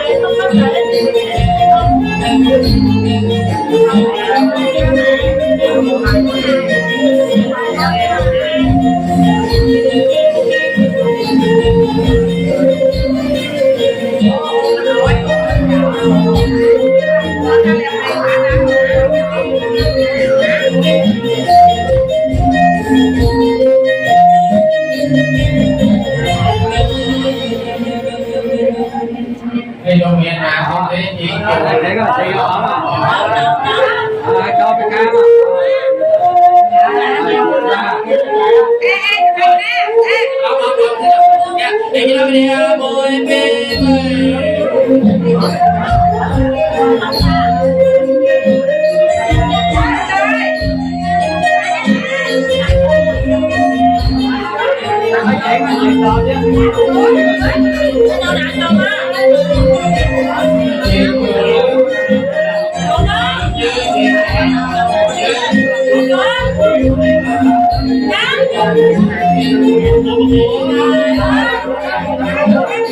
Speaker 3: Hãy subscribe cho kênh Ghiền Mì Gõ để không bỏ lỡ Hãy subscribe cho kênh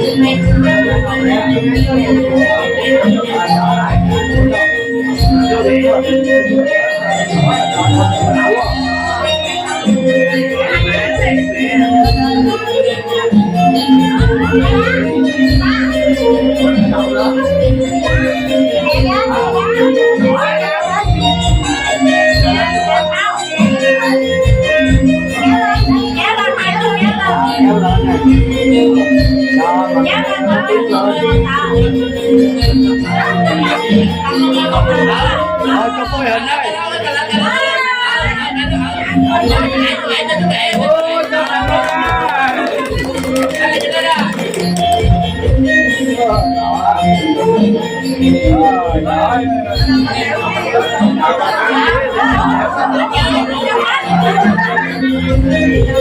Speaker 3: Ghiền Mì Gõ để không bỏ lỡ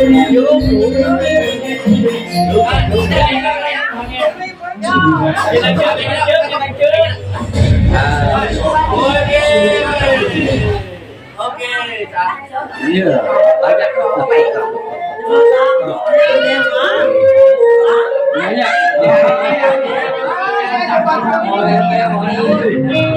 Speaker 3: Hãy subscribe cho kênh Ghiền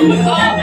Speaker 3: Mì Gõ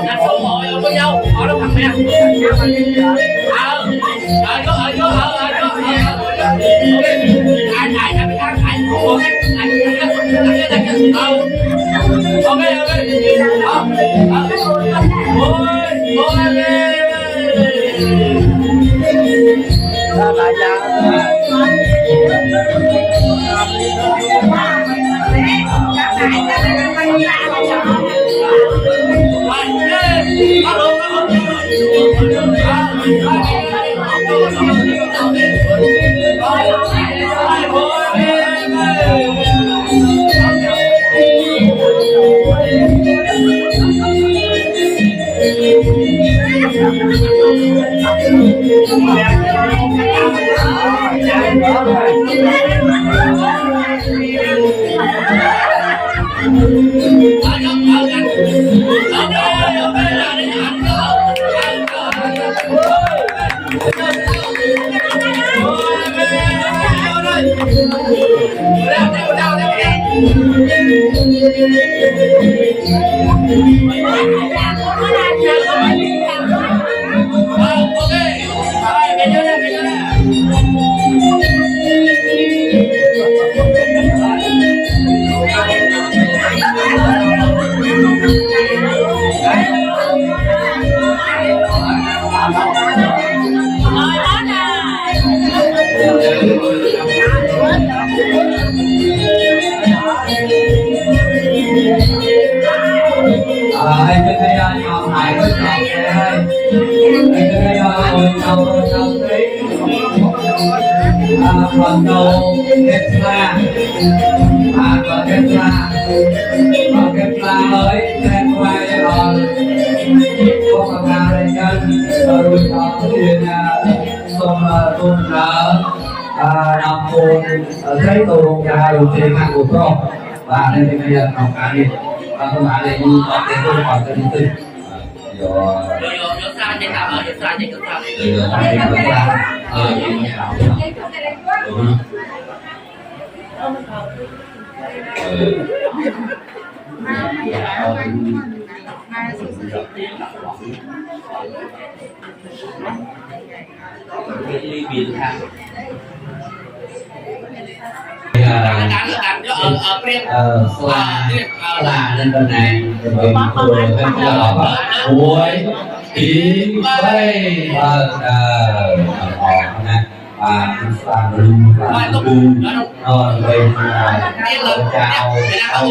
Speaker 3: để không bỏ lỡ
Speaker 5: anh cái này nhỏ hải với nhỏ này anh cái này ngồi chào đấy phần đầu Tesla và Tesla mới Tesla rồi có phần nào đây chân rồi có tiền xong tuần nằm tuần thấy tôi ra đầu tiên hàng của tôi và đây bây giờ học cả đi và các bạn này như có tiền tôi còn cái thứ rồi
Speaker 2: xa chạy tạm ở xa chạy cực tạm
Speaker 5: giờ ta đi bước ra những nhà nào ly biển ha là lên bên này rồi bên kia là cuối đi bay và làm luôn và luôn rồi chào làm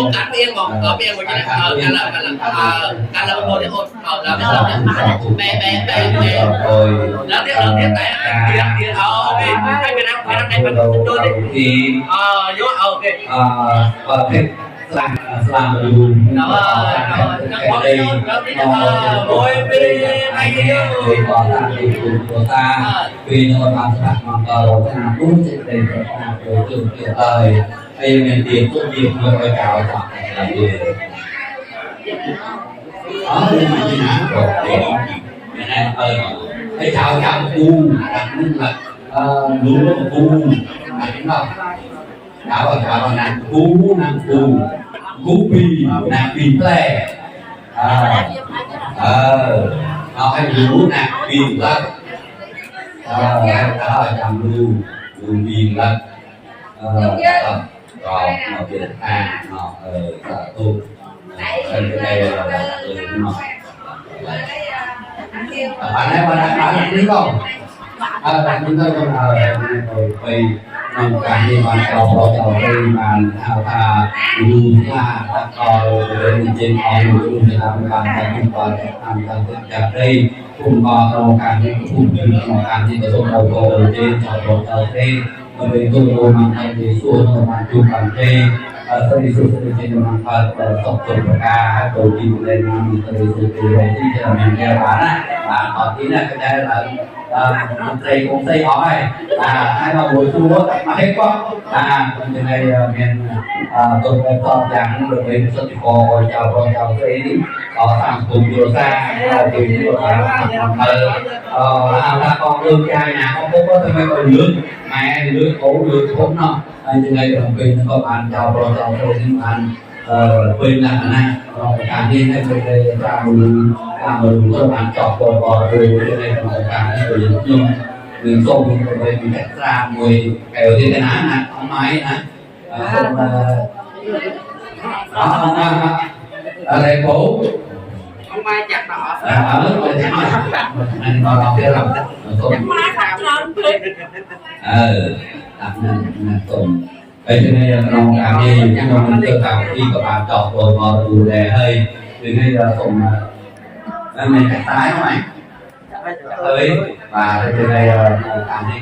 Speaker 5: luôn đây vì có ta thì của ta vì nó làm sạch mà cầu ta đúng trên đây của ta của trường tiểu thời hay mình tiền tốt nghiệp người phải chào hoặc là gì đó nhưng mà như nào rồi này phải chào cu đặt nên là luôn cu đúng không chào bằng nàng cu cú bì nàng bì ple nó hay lú nàng bì lắc đó là chăm lưu bì lắc còn nó biệt nó tu cái này là nó bạn thấy không bạn chúng tôi còn rồi quay nằm cả như bạn cầu đây bạn thao thà lưu là ta coi lên trên on luôn để làm bạn ta cùng bạn làm tất cả đây cùng vào đầu càng như cùng như càng như cái số đầu cầu ở trên cho đầu đây rồi tôi đồ mang thay để xuôi rồi mang chụp bàn đây tôi đi xuống trên mang phật tổng tổng của ca đầu tiên lên mang tôi đi xuống từ đây thì là mình nghe bán á còn tí là cái đây là thầy cũng thầy hỏi hai là buổi tour mà hết quá cái này mình tôi phải chọn dạng được đến rất khó chào thầy đi có thằng cùng điều ra từ điều là con lương trai nhà không có thằng có lương mẹ lương cố lương khốn nó như này là mình có bạn chào thầy những bạn bên là này cả nên hay về đây chào cho bạn chọn bò từ đây là một cái nhưng mình không về mình cách ra mùi kèo thì cái nán này không máy nè không ở đây cố
Speaker 6: không ai chặt đỏ
Speaker 5: anh vào lòng kia làm
Speaker 3: chẳng má khắp lần
Speaker 5: làm nên tùng vậy cho nên là nó cảm gì nhưng mà mình tự tạo khi các bạn chọn rồi mà đủ đề hơi thì ngay là tùng mình cách tái không anh tới và thế này cảm thấy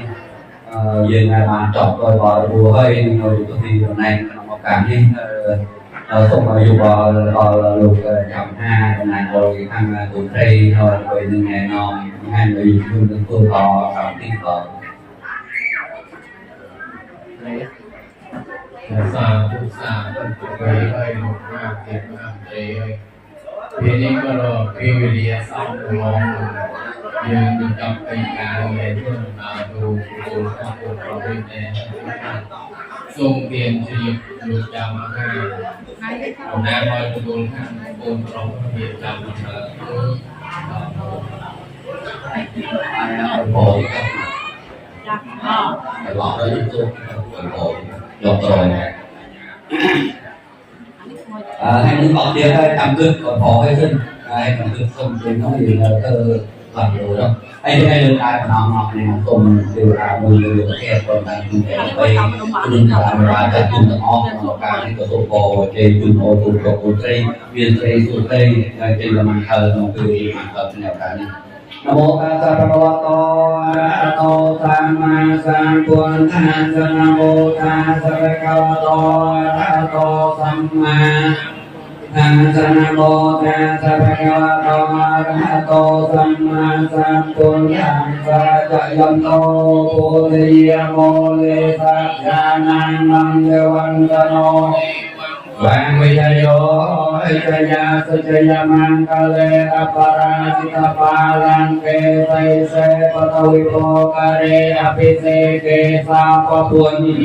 Speaker 5: về ngày bạn chọn rồi vào đủ hơi rồi thì này nó cảm thấy không phải dùng vào lục chậm ha này rồi thằng tụi đây rồi về ngày nọ hai người dùng phương thọ cảm thấy vợ
Speaker 6: xa về ơi một nga thiệt nga thế ơi vì đi có rồi khi đi xong mong nhưng được gặp tình cảm để thương đủ không được có bên này
Speaker 2: xung tiền thì được chào mà ha hôm nay mọi người cùng cùng trong việc chào mà
Speaker 5: bộ phải lọt ra những tôi bộ lọt rồi hay những con kia hay tạm cước còn phò hay sinh hay tạm cước không thì nó gì là từ làm đủ đâu hay lương ai mà nó này nó cùng đều là mười người kẹp còn là chúng ta đây chúng ta làm ra cái chúng ta họ nó cả những cái số bò trên chúng tôi tụ tập của tây viên tây số tây trên là mặt thờ nó từ mặt thờ nào cả này Nam mô Tassa Bhagavato Arahato Samma Sambuddhassa Nam mô Tassa Bhagavato Arahato Samma Nam mô Tassa Bhagavato Arahato Samma Sambuddhassa Jayanto Bodhiya Mole Satyanang Nam Devantano Vang Vijayo Jaya Sujaya Mangkale Aparajita Palang Ke Sai Se Patawipo Kare Apise Ke Sapa Pun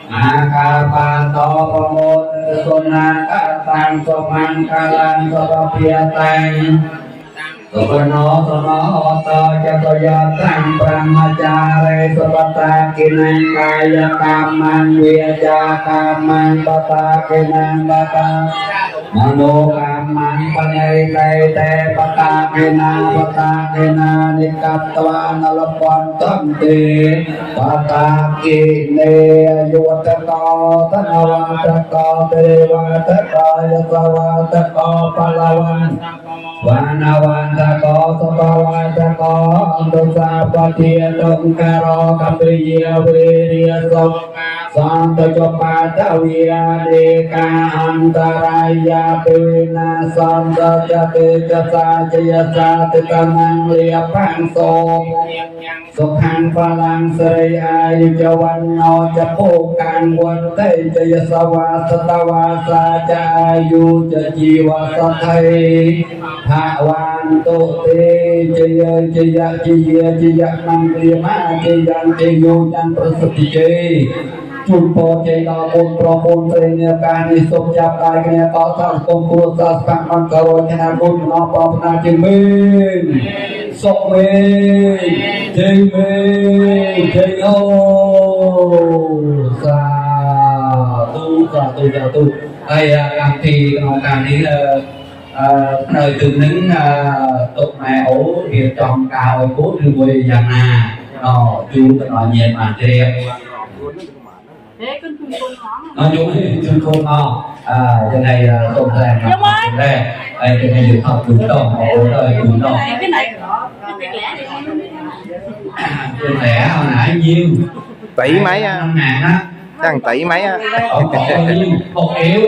Speaker 5: Akapanto Pamot Sunakatang Somangkalang Sopapiatang Sopono Sonoto Jatoya Tang Brahmacare Sopata Kinang Kaya Kamang Wiaja Kamang Bata Kinang Bata Mano Kamang Panay Kay Te Bata Kina Nikatwa Nalapon Tamti Bata Kine Yuvatako Tanawatako Devatako Yasawatako Palawan Vanavantako Sabhavantako Antusapatiya Tungkaro Kapiya Virya Sok Santa Jopataviya Deka Antaraya Pina Santa Jati Jasa Jaya Sati Tanang Liya Pangso Sukhan Palang Sri Ayu Jawanno Japukan Wate Jaya Sawa Satawasa Jayu Jajiwa Sathai Hawan tu te jaya jaya jaya jaya mang lima jaya jayu dan persegi jumpa jaya pun propun terenya kani sukjap kaya kau tak kumpul saskan mangkaro jana pun napa pernah jemin sokmen jemin jayo satu ayah kaki ngomong ini nơi tương nính tục mẹ ổ việc tròn cao cố trừ quê dàn nà chú cái nói nhiệt mà treo nó chú chung khôn ngon cái này tôm thèm đây cái này được học đúng đâu ổ đời đúng đâu
Speaker 3: cái này
Speaker 5: trên lẻ hồi nãy nhiêu
Speaker 1: tỷ mấy á
Speaker 5: 5.000 á
Speaker 1: thằng tỷ mấy á
Speaker 5: một triệu một triệu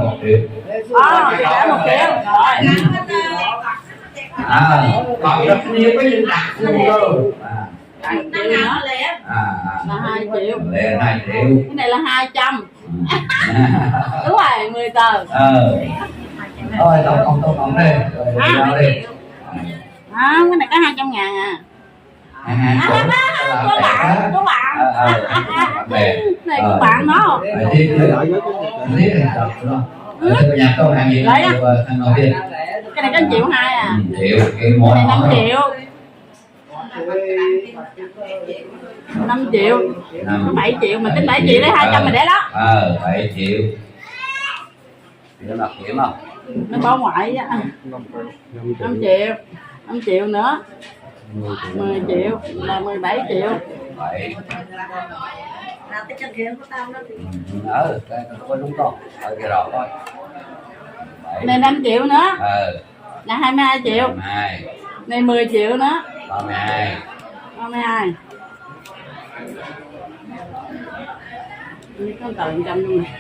Speaker 3: một triệu
Speaker 5: còn rất nhiều cái gì đặt luôn cơ
Speaker 3: là 2 triệu
Speaker 5: lẻ 2 triệu
Speaker 3: cái này là 200 đúng rồi 10 tờ
Speaker 5: thôi tổng đây rồi đi
Speaker 3: cái này có 200.000 của bạn này của bạn đó
Speaker 5: nhà tôi hàng gì thằng nội kia
Speaker 3: cái này có 1,2 triệu
Speaker 5: triệu cái mỗi
Speaker 3: này 5 triệu 5 triệu có 7 triệu mình tính 7 triệu lấy 200 mình để đó
Speaker 5: 7 triệu nó đặc điểm không
Speaker 3: nó bao ngoại á 5 triệu nữa 10 triệu là 17 triệu
Speaker 5: 7
Speaker 3: là cái chân kia của tao đó thì
Speaker 5: cái có đúng không cái đó thôi
Speaker 3: này 5 triệu nữa là 22 triệu
Speaker 5: 22
Speaker 3: này 10 triệu nữa
Speaker 5: 32
Speaker 3: có tờ 100 luôn nè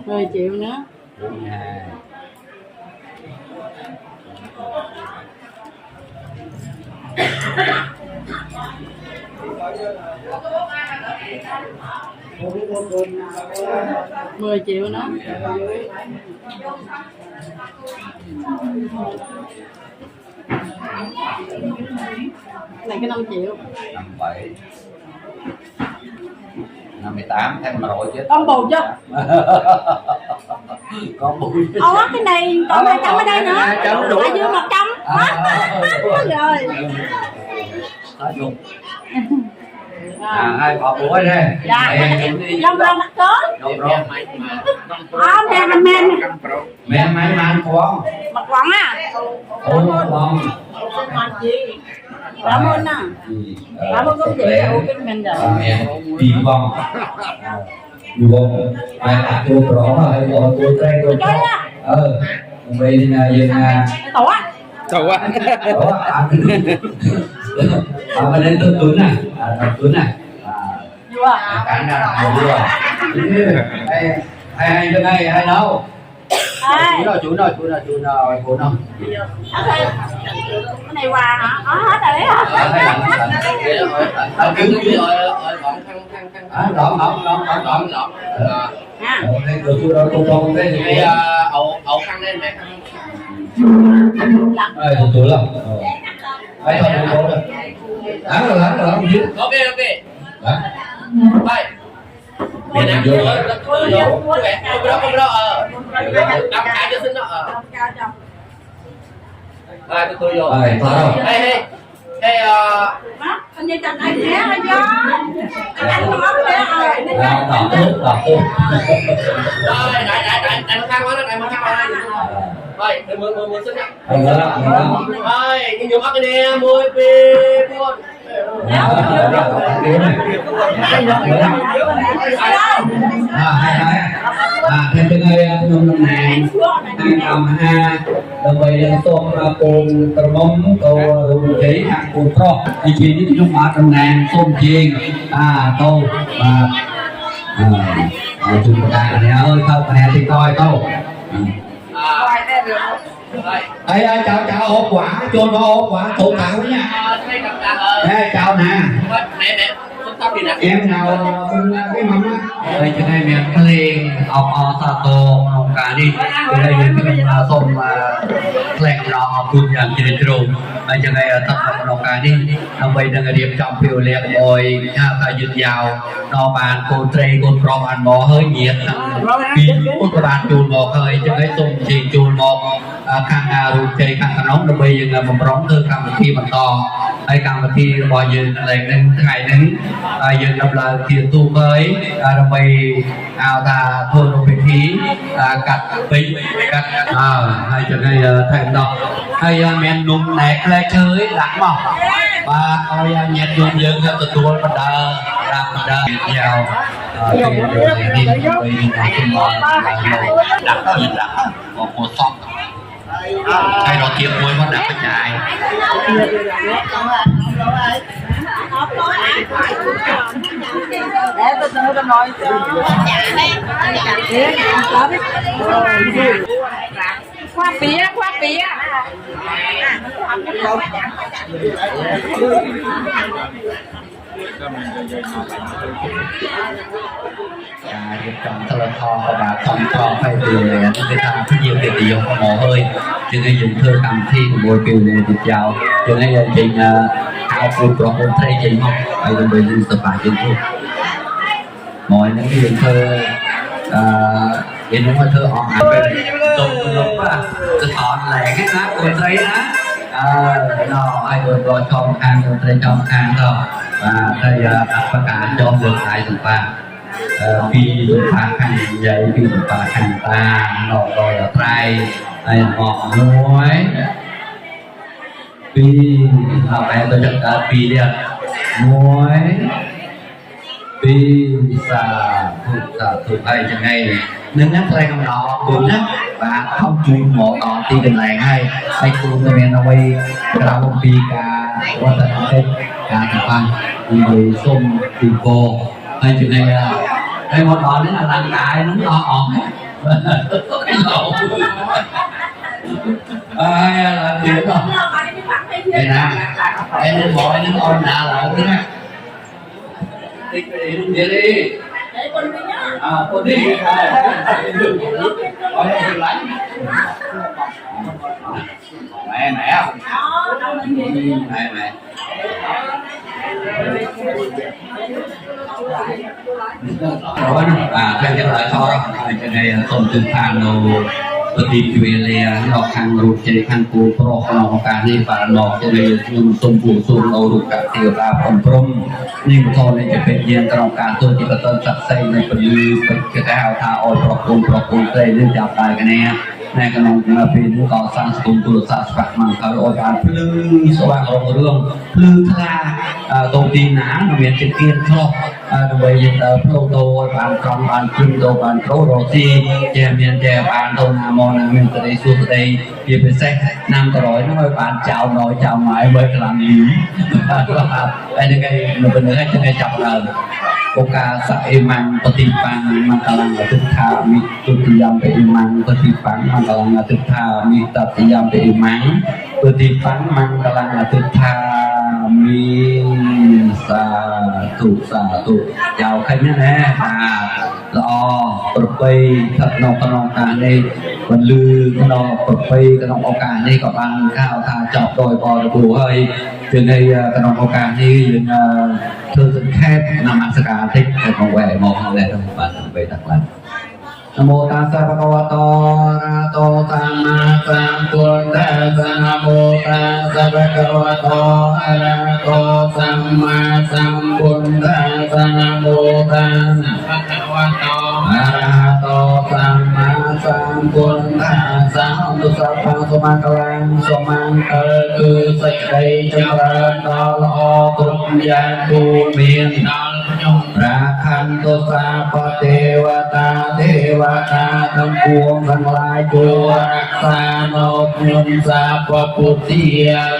Speaker 3: $10 triệu nữa
Speaker 5: 42 42
Speaker 3: 10 triệu nữa. Này cái 5 triệu.
Speaker 5: 57 58 thêm mà rồi chứ.
Speaker 3: Con bù chứ.
Speaker 5: Con bù.
Speaker 3: Cái này còn 200 ở đây nữa. Là dư 100. Rồi.
Speaker 5: Hai bà bố đây.
Speaker 3: Dạ. Long long mặt cớn. Mẹ
Speaker 5: Mẹ máy mang con.
Speaker 3: mặt quẳng à.
Speaker 5: Con.
Speaker 3: Cảm ơn à. Cảm ơn công chị. Cái mình rồi.
Speaker 5: Đi vòng. Đi vòng. Ai đặt tôi rõ hay tôi trai tôi cho. Bây giờ dân
Speaker 3: Tổ á.
Speaker 2: Trời quá.
Speaker 5: Mà lên tôi Tuấn này, Tuấn này.
Speaker 3: Vừa.
Speaker 5: Cả nhà vừa. Ai cho ngay ai đâu? Chú nào, cô nào.
Speaker 3: Cái này quà hả? Hết rồi đấy hả?
Speaker 2: Đó.
Speaker 5: Đây rồi chú đâu con đây thì
Speaker 2: Ẩu khăn lên mẹ.
Speaker 5: ai tụi tụi lắm. Ai thôi cô rồi. Lắng rồi không chứ.
Speaker 2: Ok.
Speaker 5: Đó.
Speaker 2: Đây. Để nè, không đó. Đâm cái cho xin đó. Đây tôi vô.
Speaker 5: Ai thôi.
Speaker 2: Hey.
Speaker 3: Anh như Trần Anh nhé anh cho. Anh không có thế rồi.
Speaker 5: Đọc
Speaker 2: Rồi, đại một khăn quá đó, đại một khăn quá. Rồi, mưa xin nhá. Rồi, cái nhiều mắt cái nè, môi bê luôn.
Speaker 5: Thêm cái này năm này hai năm ha đồng bày tôm cồn tôm mông cầu rụng chỉ hàng cồn pro đi chuyên những trong bát năm này tôm chiên tô và chúng ta này ơi thôi này thì coi câu đây chào hộp quả chôn vào hộp quả thủ tạo nha đây chào nè em nào cái mắm á đây cho đây miền Tây lên học sa tô học cả đi đây những cái tôm lẹt rò phun dạng trên đường đây cho đây tập học cả đi hôm nay đang điểm trong phiêu liệt rồi ta dừng vào nó bàn cô tre cô pro bàn mò hơi nhiệt pin cô bàn chùn mò hơi cho cái tôm chỉ chùn mò khang rùi chơi khang nóng nó bây giờ một rống cơ khang một khi mình to hay càng một khi bao giờ lại đến ngày đến giờ đập là tiền tu mới đập bay ta thôn nó phải khí cắt bấy cắt hay cho đây thành đó hay men nung nẹt lại chơi lắm mà và coi nhặt dùng dân từ tua bắt đầu ra bắt đầu vào thì đi bay đặt một sọc hay nó tiêm muối bắt đặt cái chạy
Speaker 3: Để tôi nói khoa pía
Speaker 5: trong thơ kho và không cho phải từ người ta rất nhiều tiền dùng có mồ hơi cho nên dùng thơ cầm thi của môi kiều này thì chào cho nên trình hào phụ của một thầy trình không bây giờ bây giờ tập bài trên thôi mọi những cái dùng thơ những cái thơ họ hẳn về tụng lúc cái thọn lẻ cái lá của thầy á nó ai được gọi cho một hàng một thầy cho một hàng thôi và thầy đặt tất cả cho được lại chúng ta khi chúng ta khăn dậy khi chúng ta khăn ta nó rồi ở trai này ngọt muối pi là mẹ tôi chắc là pi liền muối pi xà thuộc hay chẳng ngay nên nhắc lại không đó buồn nhá và không chui mỏ còn ti gần làng hay cuốn cái men nó bay ra bông pi cả qua tận cái cả thằng phan đi xôm pi cô hay chuyện này đây một đòn đấy là làm cài nó to ỏn ai là chuyện rồi đây nè em nên gọi nó con nào là thế này đi คนนี้ไหนอ่ะไหนร้อนใครจะ来cho cái này tổng từ thang đầuปฏิกิริยาเราคังรูปใจคังกูโปรขนองการนี้ป่าหลอกจะเลยยุ่งสมบูรณ์สูงเอารูปกะเทียวตาผลพรมนี่มันทอนจะเป็นเย็นกระองการตัวที่กระตุ้นสักไซในปลือเป็นกระแทกทาออยปลอกปูนเลยเรื่องจับตายกันเนี่ยในกระนองมาเป็นก่อสร้างสกุลตัวศาสตร์มันเขาออยการพลือสว่างลงเรื่องพลือทลาตรงตีหนาเวียนจิตเกียนครอบโดยยึดโปรโตบานกรองบานขึ้นโตบานโปรโรตีแจมเมียนแจบานโตนามอนาเมียนตะไดสุตะไดเยี่ยเป็นแซกนำตลอดน้อยบานเจ้าน้อยเจ้าหมายเมื่อกลางหิวไอ้นี่ไงมันเป็นเนื้อจะไงจับเราโอกาสเอมังปฏิปังมันกำลังตึกทามีตุติยามไปเอมังปฏิปังมันกำลังตึกทามีตัติยามไปเอมังปฏิปังมันกำลังตึกทามีสาธุยาวขึ้นแน่รอปรบไปทัดนองกระนองการในวันลือกระนองปรบไปกระนองโอกาสในกับบางข้าวทาจอบโดยปอระบุเฮ้ยถึงในกระนองโอกาสนี้ยังเธอจะแค่นำอัศกาทิศแต่ของแหวมองอะไรทั้งบ้านทั้งไปทั้งหลังนะโมตัสสะภะคะวะโตอะระหะโตสัมมาสัมพุทธัสสะนะโมตัสสะภะคะวะโตอะระหะโตสัมมาสัมพุทธัสสะนะโมตัสสะภะคะวะโตอะระหะโตสัมมาสัมพุทธัสสะตุสัพพังสมังกลังสมังคือសេចក្តីចម្រើនដល់ល្អគ្រប់យ៉ាងទូលមានដល់ខ្ញុំរាខានតុសាបទេវតាទាំងពួងទាំងឡាយជួយរក្សានៅខ្ញុំសាពពុទ្ធា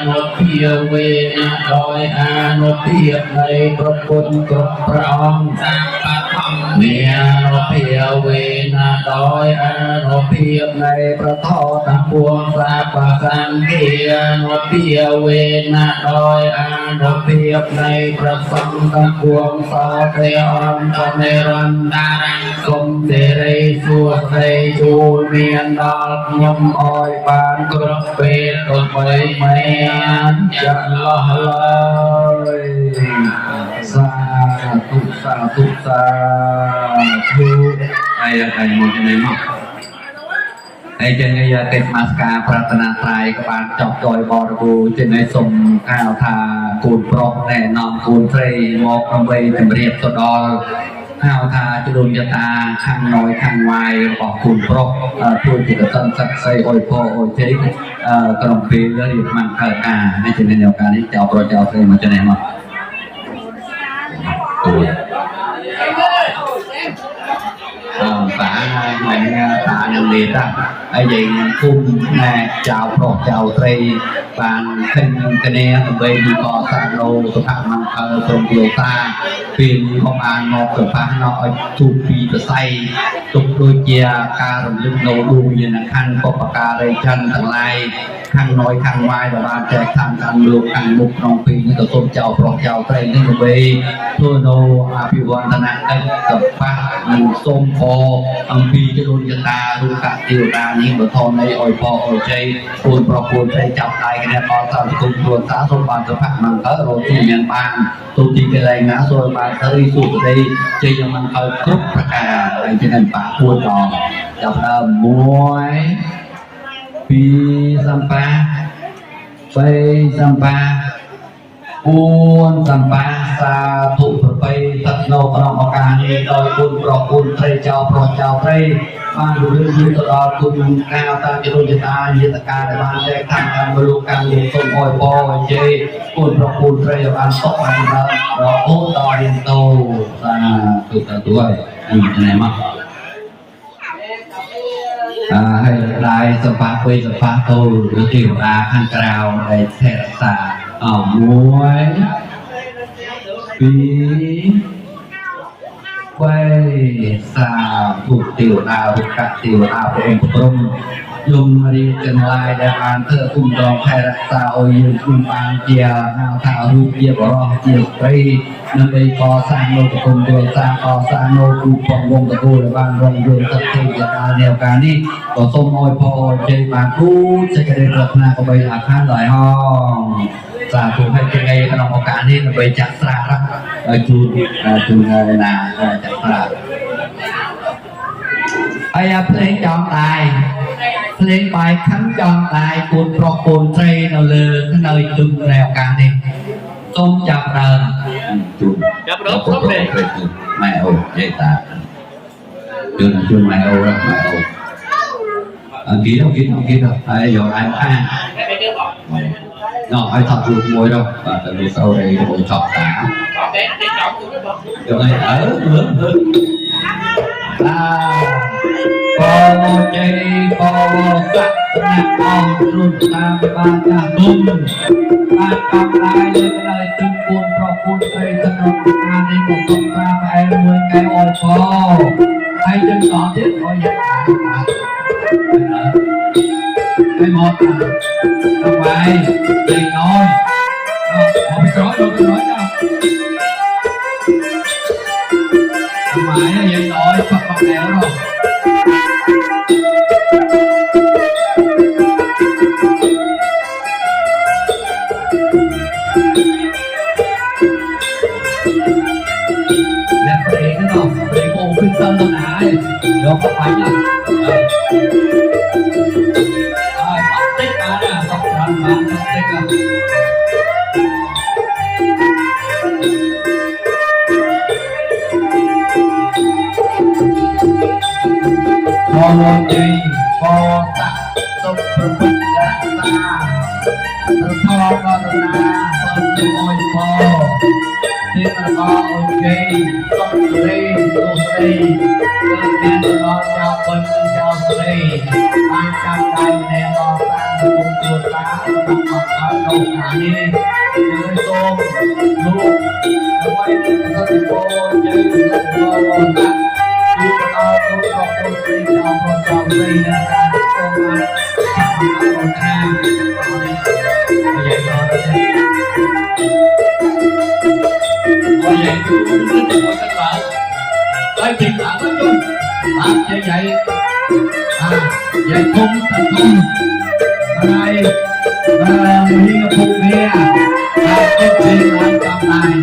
Speaker 5: នុភាវេណាដោយអនុភាពនៃព្រះពុទ្ធគ្រប់ព្រះអង្គសាបធម្មមានអនុភាវេណាដោយអនុភាពនៃព្រះធម៌ទាំងពួងសាបសង្ឃាអនុភាវេណាដោយអនុភាពនៃព្រះសង្ឃទាំងពួងសោទេអង្គនិរន្តរៈគុំសេរីសុខេជួលមានដល់ខ្ញុំអោយបានគ្រប់ពេលទៅបីមានចាក់លោះឡើយសាធុហើយមកនេះមកហើយចឹងឯកិច្ចមាសការប្រាថ្នាត្រៃក៏បានចប់ដោយបរិបូរណ៍ជានៃសុំកៅថាគូនប្រុសណែនាំគូនស្រីមកដើម្បីជម្រាបទៅដល់ហៅថាជរុញយតាខាងណយខាងវាយរបស់គូនប្រុសជួយជាកសិនស័ក្តិសិទ្ធិអុយពោអុយជ័យក្រុមពេលរៀបមកកើតការហើយជានៅឱកាសនេះចៅប្រុសចៅស្រីមកចេះមកxã mình tạ nhân liệt á ai vậy cung nè chào pro chào tây bàn thân cái này bây đi có sang lô tôi thằng mang trong điều ta phim công an nó từ phá nó chụp phi từ say chụp đôi chia ca rồi lưng đầu đu như là khăn có ca đây chân thằng lai khăn nói khăn vai và bàn trẻ khăn khăn lục khăn mục trong phi như tôi tôm chào pro chào tây nên là bây thôi nó phi quan thân anh tập phá mình xôm kho âm phi cho đôi chân ta đôi cả tiêu ta nhưng mà thôn này ỏi po ỏi chay cuốn pro cuốn chay chọc tay cái này có thằng cùng cuốn xã xôm bàn cho phát bằng thớ rồi thì nhận bàn tôi chỉ cái này ngã rồi bàn thớ đi xuống đây chơi cho mình hơi cướp cả đây cho nên bà cuốn đó chọc là muối phi sampa bay sampa cuốn sampa sa thụไปตัดโนกรองอาการนี้โดยคุณปรคุณไตรเจ้าปรเจ้าไตรบ้านดูเรื่องยืนตลอดคุณก้าวตามจิตวิญญาณยิตการในบ้านแจกทางการบรรลุการยิงส่งอ้อยปอเจคุณปรคุณไตรบ้านตกมันเราโอ้ต่อเรียนโตสาธุตัวอยู่ที่ไหนมั้งให้ลายสปาเปสปาโตหรือที่ว่าข้างกราวในเทศะมวยปีไว้สาบุกติวดาวบุกติวดาวองค์พระ dùng đi chân lại để bàn thơ cùng đòn khai rạc xa ôi dương cùng bàn chia nào thảo rụp chia bỏ chia cây nơi đây có sang nô của cùng đường sang có sang nô cụ phòng vông của cô là bàn rồng đường thật thị cho ta nèo cả đi có sông ôi phò trên bàn cú sẽ cái đây rập na có bây là khá lời hong giả thủ hay cái ngày cái nó cả đi là bây chặt ra đó chú này là chặt ra ai à phê chọn tài phê bài khánh chọn tài cuốn pro cuốn tray nó lừa cái nơi từng lèo cả đi tôm chặt đờn
Speaker 2: chặt đó không để
Speaker 5: mẹ ơi vậy ta chun mẹ ơi đó mẹ ơi ký đâu ai giờ ai ăn nó ai thật được ngồi đâu và từ sau đây ngồi chọn cả rồi ở con chơi con cắt nhạc con luôn ta ba nhà bùm ba con lại lên lời từng cuốn pro cuốn cây thân đồng ta đi cùng con ta phải nuôi cái ôi phò hay chân đó thiết có nhận cái một không phải tiền thôi không nói đâu tôi nói đâu không phải vậy rồi phật mặt đẻo rồi làm tiền cái đâu tiền cô khuyên tân đâu nè được không phải nhá tóc tích mà nè tóc rành mà tóc tích à Hãy subscribe cho kênh Ghiền Mì Gõ để không bỏ vậy không thành công ở đây mình là phụ bia cái chuyện quan trọng này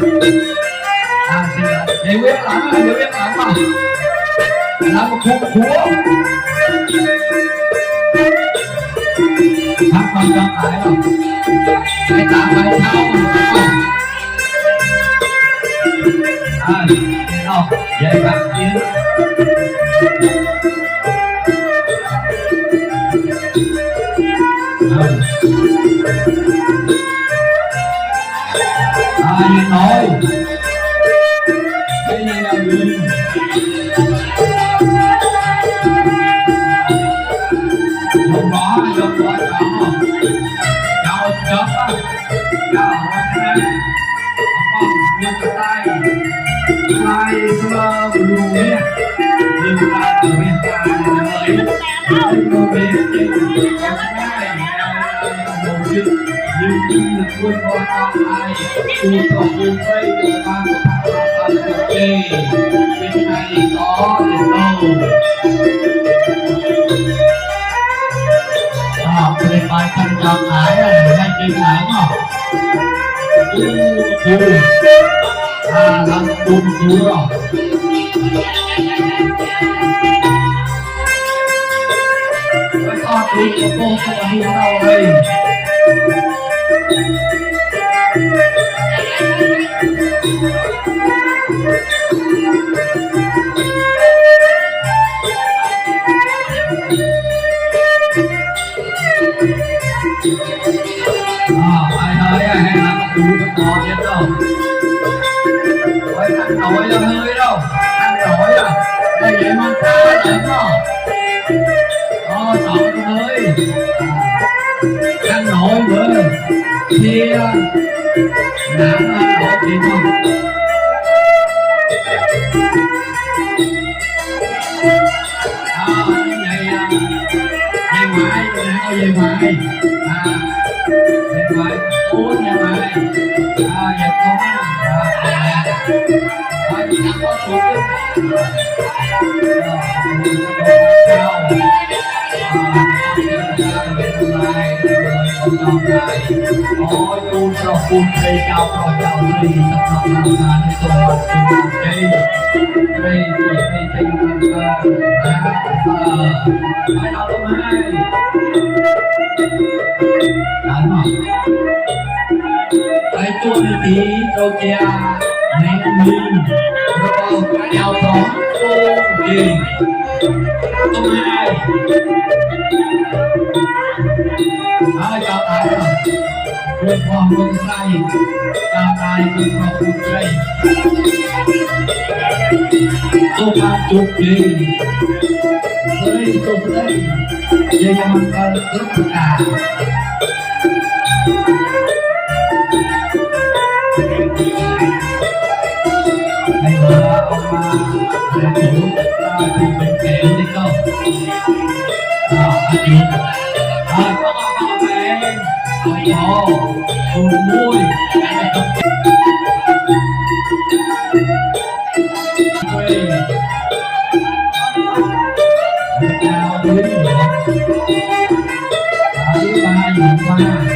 Speaker 5: vậy biết lắm mà là một cuộc chúa thắp con cho tại không phải tạm phải thao không vậy bạn chiến ai nói cái này là gì không bỏ chọn chào chọn á chào anh em tay tay sơ luôn nhé nhưng ta từ bên ta rồi chúng tôi về nhưng lực quân con ai tu học quân tây từ ban của thằng bên này có đến đâu học về bài thân trọng ái là hai trên ái mà làm cùng chú rồi cái con đi của cô không đi đâu đây ai nói hay là chú có biết đâu ăn nổi là hơi đâu ăn nổi à đây vậy mà ta đánh mà sợ hơi ăn nổi bữa chia nặng ăn nổi gì không như vậy phải ôi về phải về phải uống về phải về con phải chỉ đặt có xuống ôi tu cho phun cây cao rồi cao đi tập hợp làm ngànให้ตัวcây cây cây phải đọc không ai đàn mà cái tu đi tí đâu kia nén min rồi đeo đó tu gì không ai ai chào tài rồi quyền hoàng quân say chào tài quyền hoàng quân say tu ba chục gì đây chục đây đây là một con tất cả bây giờ ông là chủ thì mình kéo đi câu anh chị có mẹ ôi ồ cùng vui cao đến được ở ba nhìn qua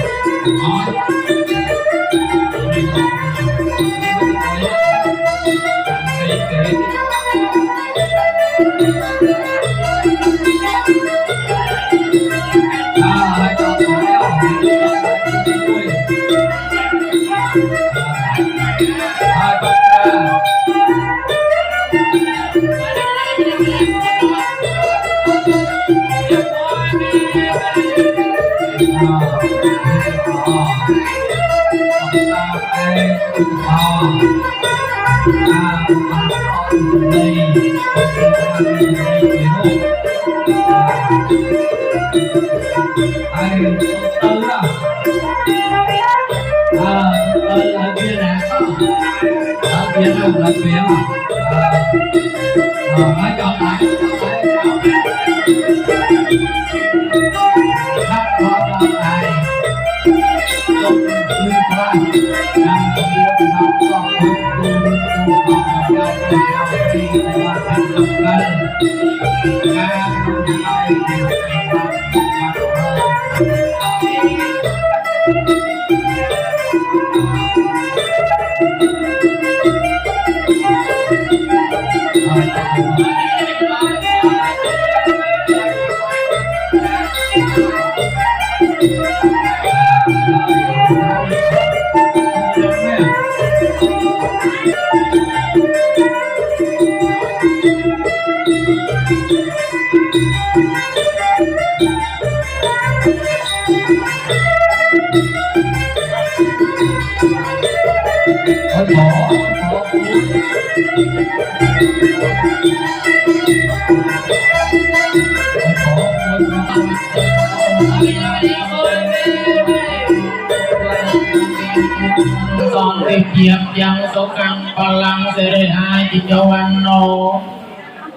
Speaker 6: còn việc diệp dân số căn ba lăng sẽ để hai chỉ cho anh nô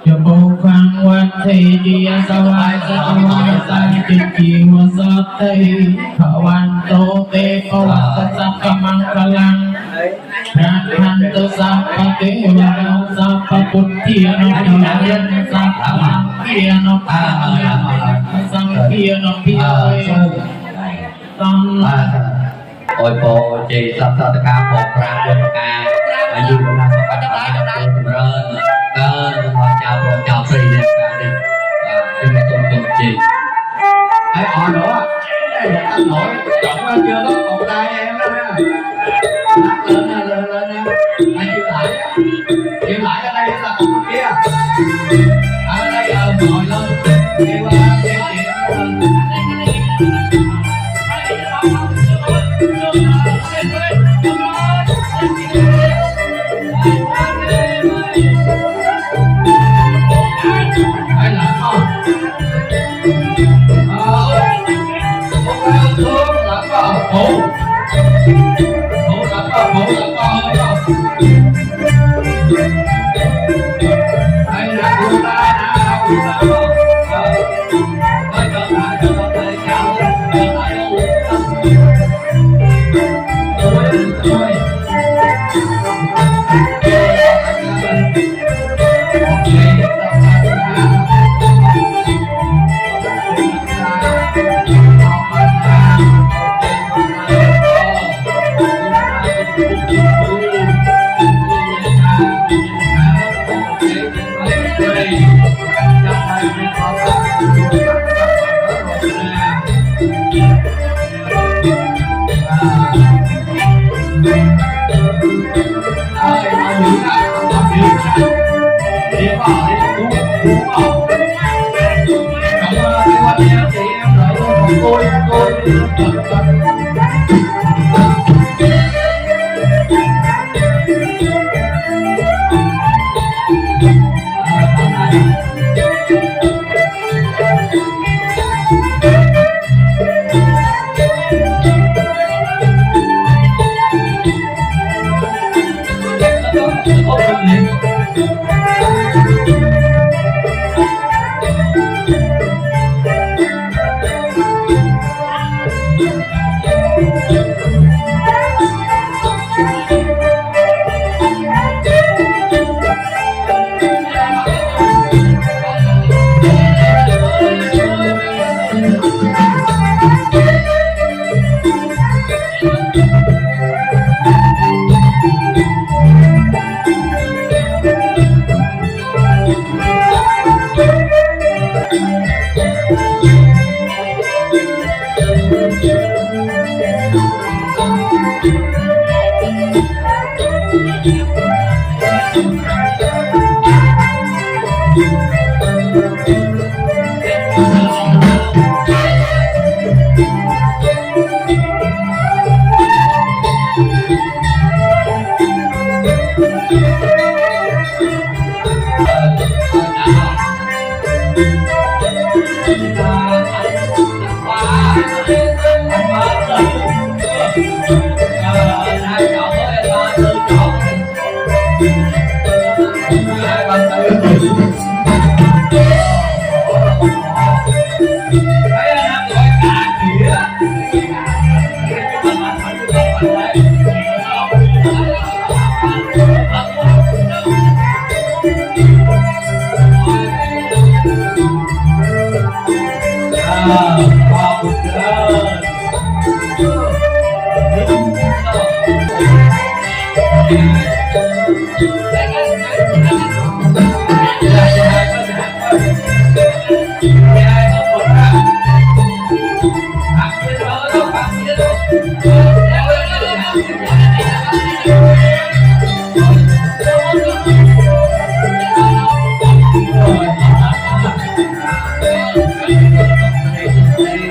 Speaker 6: cho bộ khăn quan thì chia sao ai sao ai sang chỉ chiều sớt thì thọ anh tô tê có là tất sắc cầm ăn ba lăng ra thân tư sa pa kế là sa pa bút kia nó nhân sa pa kia nó pa sang kia nó kia con
Speaker 5: ôi bộ chị sắp sắp tất cả một ra quân ca ở dưới một năm sắp sắp sắp sắp rơn thôi chào xì đi cả đi xin tuần chị ấy họ nữa đây là anh nổi trọng lên chưa có còn tay em đó ha lên anh chịu lại ở đây là còn kia ở đây ngồi lên kêu chị ai làm không ok xuống làm không Hãy subscribe cho kênh Ghiền Mì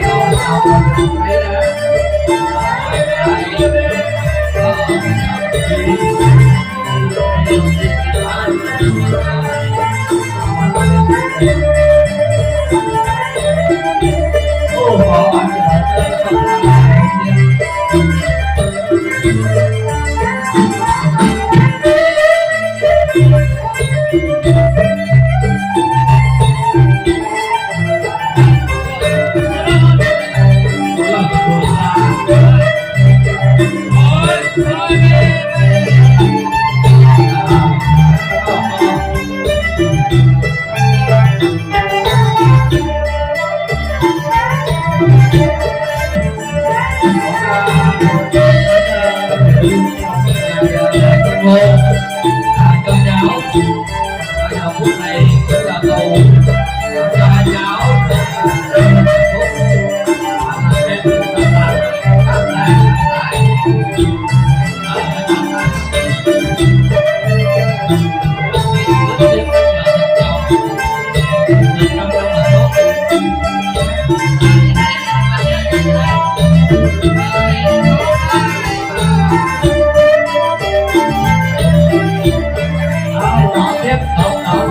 Speaker 5: Gõ để không bỏ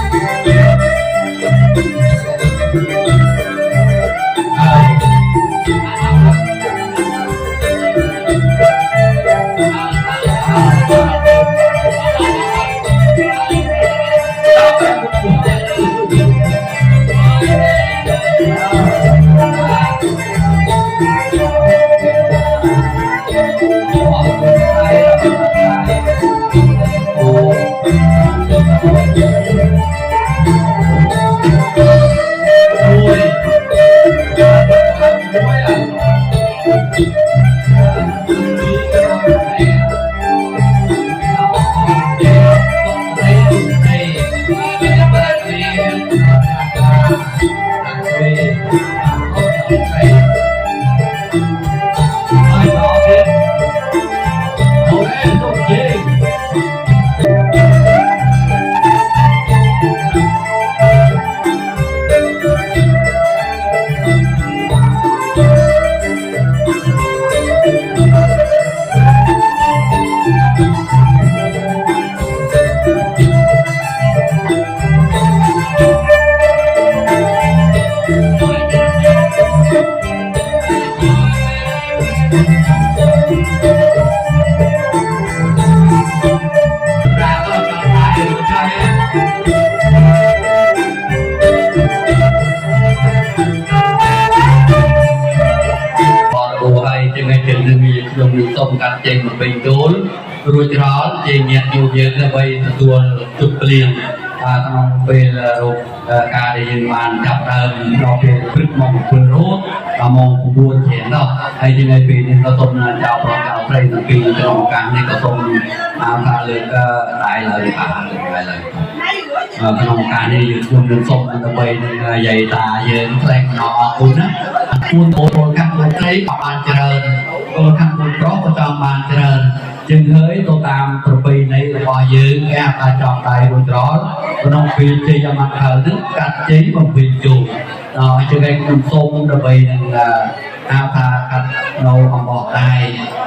Speaker 5: lỡ សូមកាត់ចេញមកពេញចូលរួចរាល់ជាញាតិញោមយើងដើម្បីទទួលជប់ព្រៀងក្នុងពេលរកការដែលយើងបានចាប់ដើមដល់ពេលព្រឹកមក7រោចដល់ម៉ោង9ជាងនោះហើយជាថ្ងៃពេលនេះក៏សូមចៅប្រុសចៅស្រីទាំងពីរក្នុងឱកាសនេះក៏សូមថាលើកដៃឡើយក្នុងឱកាសនេះយើងខ្ញុំនឹងសូមដើម្បីនឹងយាយតាយើងផ្លែខ្នងអរគុណណាគួរពលខាងពលត្រីក៏បានច្រើនពលខាងពលប្រុសក៏ចង់បានច្រើនจึงហើយទៅតាមប្រពៃណីរបស់យើងគេអាចចង់ដៃរួចរាល់ក្នុងពេលជ័យមកហើយនឹងកាត់ជ័យបំពេញជោគដល់ជាងខ្ញុំសូមដើម្បីនឹងថាកាត់នៅអំបោះដៃ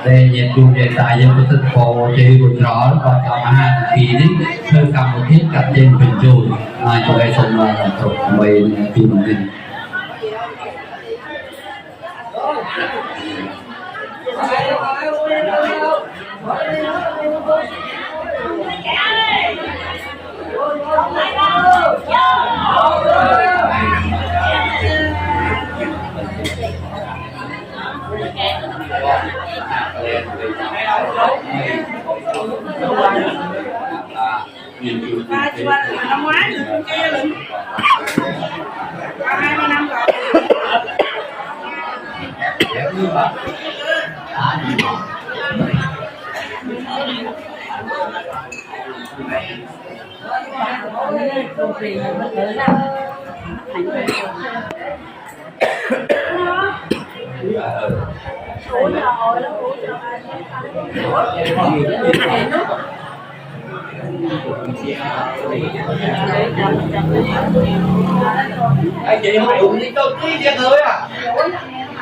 Speaker 5: ដែលញាតិជូនយាយតាយើងប្រសិទ្ធពរជ័យរួចរាល់ក៏ចង់អាហារទីនេះធ្វើកម្មវិធីកាត់ជ័យបំពេញជោគហើយជួយសូមគ្រប់ដើម្បីទីនេះ
Speaker 3: năm ngoái được kia luôn 20 năm rồi
Speaker 5: anh chị hỏi uống đi đâu tí chuyện thôi à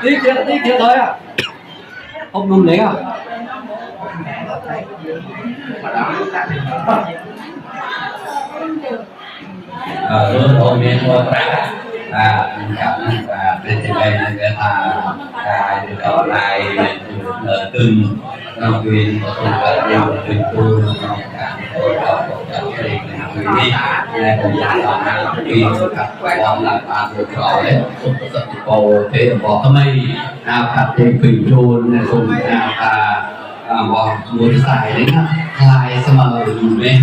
Speaker 5: tí chuyện thôi à ông đúng đấy à hôm nay tôi bên trên đây là cái cái câu này từng đồng viên của tôi là điều tuyệt vời trong cả tôi đọc các cái đi này cũng là làm khi các con là bạn được rồi đấy cô thế bỏ cái mây nào các cái bình chôn này dùng nào bỏ muốn xài đấy lại xem mà dùng đấy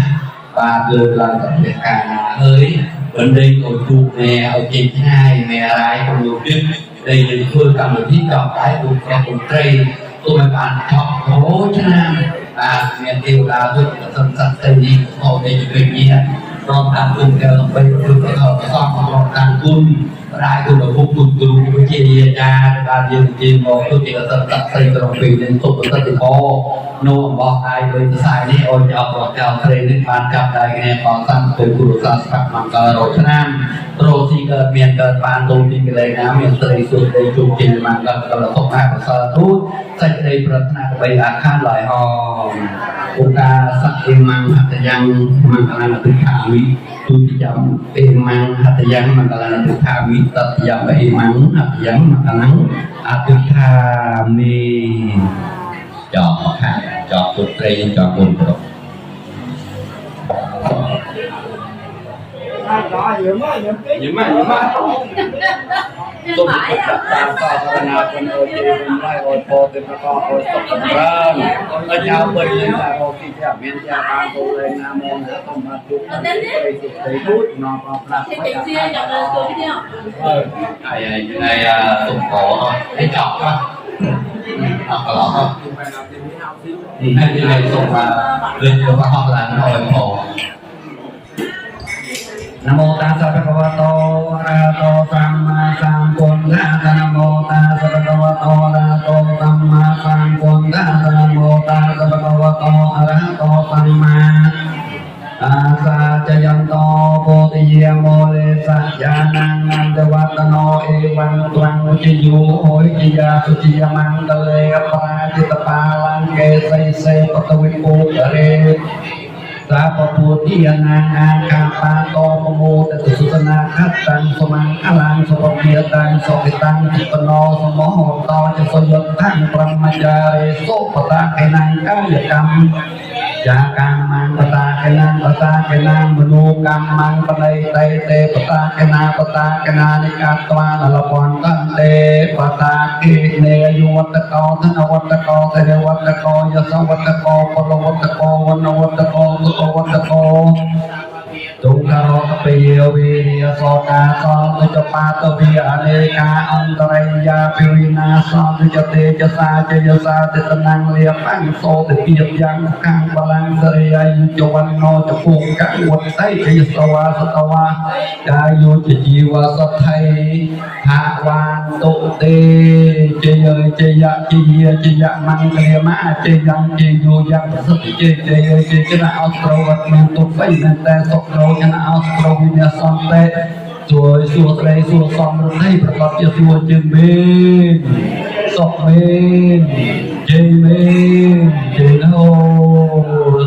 Speaker 5: và từ là tất cả hơi vấn đề của cụ mẹ ở trên hai mẹ lại cũng nhiều chuyện đây là tôi cầm được thích cầm cái cụ em cũng tây tôi bạn chọn cố cho nam mẹ tiêu là tôi thân thật tây đi họ đây là việc gì còn càng cùng theo bây giờ cái họ xong còn càng cùng lại tôi là không cùng từ với chị cha và dương tiền một tôi chỉ là thật thật tây rồi vì đến tôi thật thì có nô bỏ ai với sai đi ôi chào chào thầy đến ban chào đại nghe có sang từ cụ sa sắc mang cờ rồi cho nam rồi thì cờ miền cờ ban tôi thì cái này nam miền tây xuống đây chụp trình mang cờ là không ai có sợ thút sai đây bật na bây giờ khăn lại họ chúng ta sắc em mang hạt yang mang cái là từ khả mỹ tôi chỉ chọn em mang hạt yang mang cái là từ khả mỹ tập dòng em mang hạt yang mang cái nắng từ khả mỹ chọn hạt chọn cột tray chọn cột rồi nhiễm mà tôi bị tập tam co na con ơi mình lại ôi po thì nó co ôi tập tập rơn ở chào mình lên là ôi khi cha miền cha ba cô lên nam môn đã không mà chụp thấy hút nó có là phải ai này tụng cổ thôi thấy chọc thôi học lọ thôi thì hai như này tụng mà lên cho các học là nó hồi cổ Nam mô Tassa Bhagavato Arahato Samma Sambuddhassa Nam mô Tassa Bhagavato Arahato Samma Sambuddhassa Nam mô Tassa Bhagavato Arahato Samma Sajayanto Bodhiyamo Le Sajjanang Nandavattano Evan Tuang Chiyu Hoi Chiya Suchiya Mandale Prajitapalang Ke Say Patawipu Kare Sapa Putih Nang Kapato Pemu Tetusutana Katang Somang Alang Sopapiatan Sopitang Cipeno Somohoto Jasoyot Tang Pramajare Sopata Kenang Kalyakam Dạ càng mang bata cái nam menu cam mang bata tê bata cái na ni ca toa là quan căn tê bata ki ne yu wat ko thân wat ko thế wat ko ya sa wat ko polo wat ko wan wat ko tung ca ro ta pe yo vi so ca so tu cho pa tu vi ane ca antaraya pirina so tu cho te cho sa te tanang lia pang so te piet yang kang balang sariya yu cho wan no cho pung ka wat sai te sawa ka yu cho jiwa sa thai hạ wan tu te che ya mang lia ma che yu yang sa che na ausro wat man tu fai na ta so cho nó áo sầu nhà son tê rồi xua đây xua son đâyประกอบจะxua chân bên sọc bên chân hô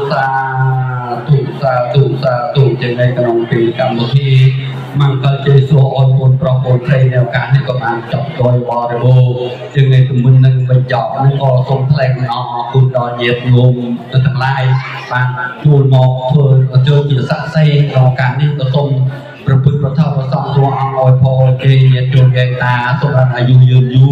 Speaker 5: sa tụ chân đây trong kỳ cảm một khi mang cơ chế xua ôn ôn pro ôn tây nèo cá thì có mang chọc đôi bò để bồ chân đây tụi mình nâng bên chọc nâng o sông thèn nọ cùn đò nhiệt ngùng từ thằng lai và chuồn mò thôi chơi chỉ sẵn say đò cá đi có sôngประพฤติประทับประสองตัวอังออยพอเกยจูงแกงตาสุรันอายุยืนยู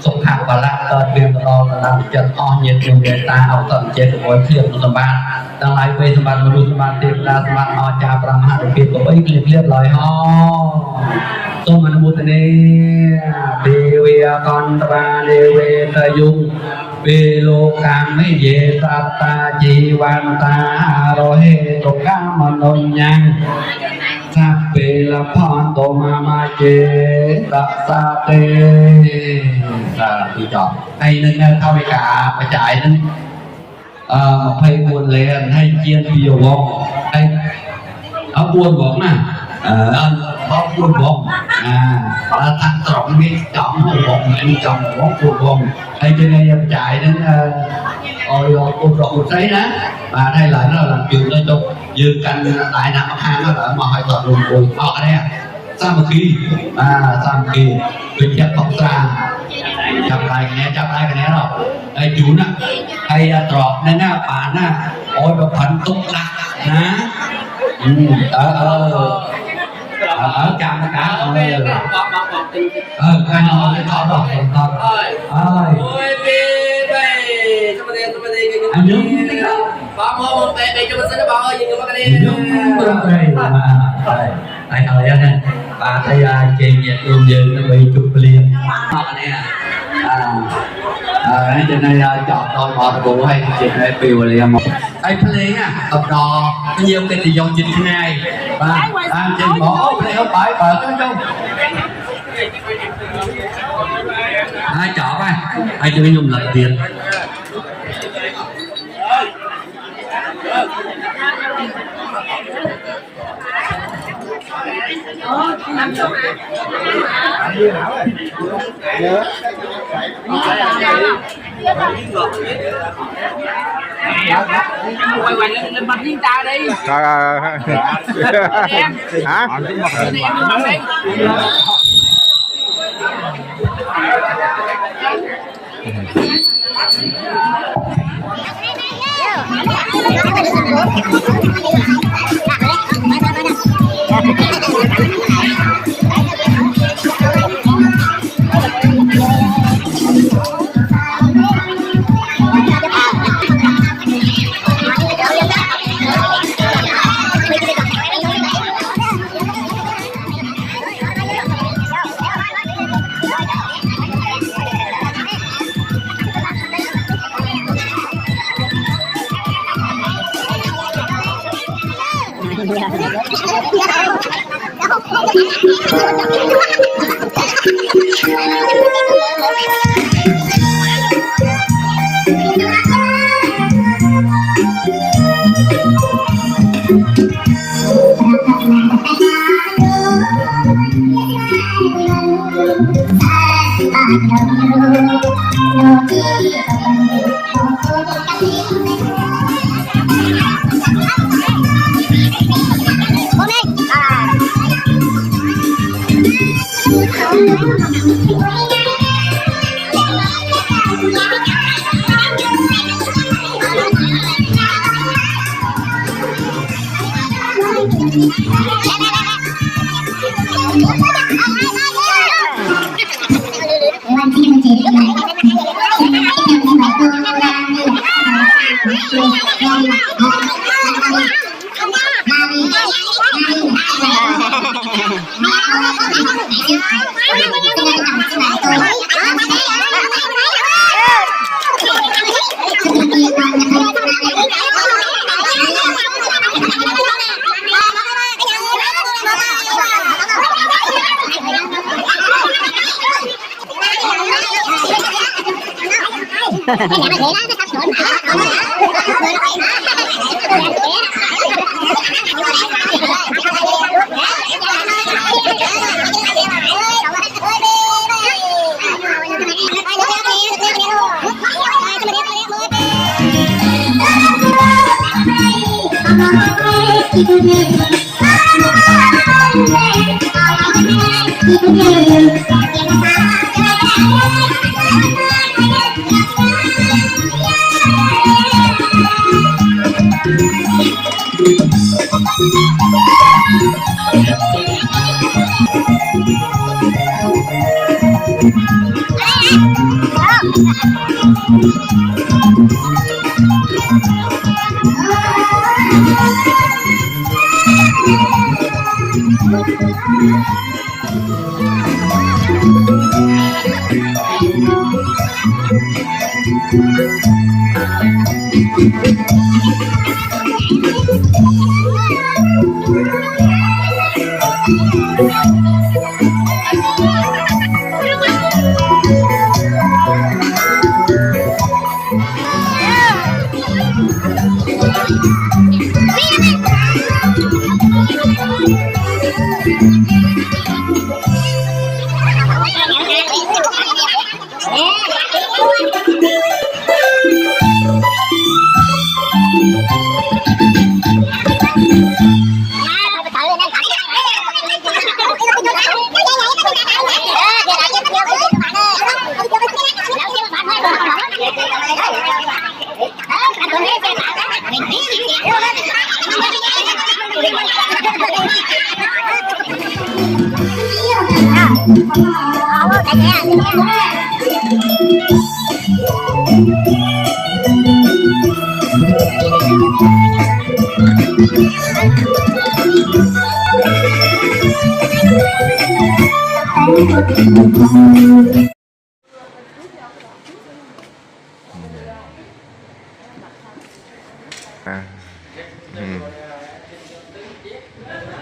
Speaker 5: สงขามปลาตอนเรียนตลอดระดับจันอ้อเย็นจูงแกงตาเอาตอนเจ็ดโอยเทียบสมบัติตั้งหลายเวสมบัติมนุษย์สมบัติเทพดาสมบัติอจาประมาณเพียงกับไอ้เรียบร้อยฮ่อต้มมันมุตเนเดวีกอนตราเดเวตยุงเวโลกามไม่เยสัตตาจีวันตาโรเหตุกามนนยังสัพเพละพรโตมาเจตัสสะเตสาธุจบไอ้นั่นเข้าไปกาไปจ่ายนั่นให้บุญเรียนให้เจียนพิโยวงให้เอาบุญบอกนะเอาบุญบอกทั้งสองนี้จ่องหัวบอกอันนี้จ่องหัวบุญบอกให้เจเนียจ่ายนั่นบุญบอกบุญใช้นะmà đây là nó làm chuyện đó cho dư canh đại nam hang đó là mà hỏi toàn luôn buồn họ đây sa một khi việc chấp không xa chấp lại cái này rồi đây chú nè hay trọt nên á bà nè ôi bà phận tốt lạc nè ở chăm cả cái nó cái con đọc con ơi anh nhớ cái đó
Speaker 2: Bang baik cuma sana bang oh jadi makan ini.
Speaker 5: Tại thời anh nè bà thấy chị nhiệt luôn giờ nó bị chụp liền họ nè trên đây chọn tôi bỏ cụ hay chị này piu liền một ai play à tập đò bao nhiêu cái thì dòng chín thế này và chị bỏ play không phải bỏ cái không ai chọn ai ai chơi nhung lật tiền
Speaker 6: quay lên mặt riêng ta đi
Speaker 1: hả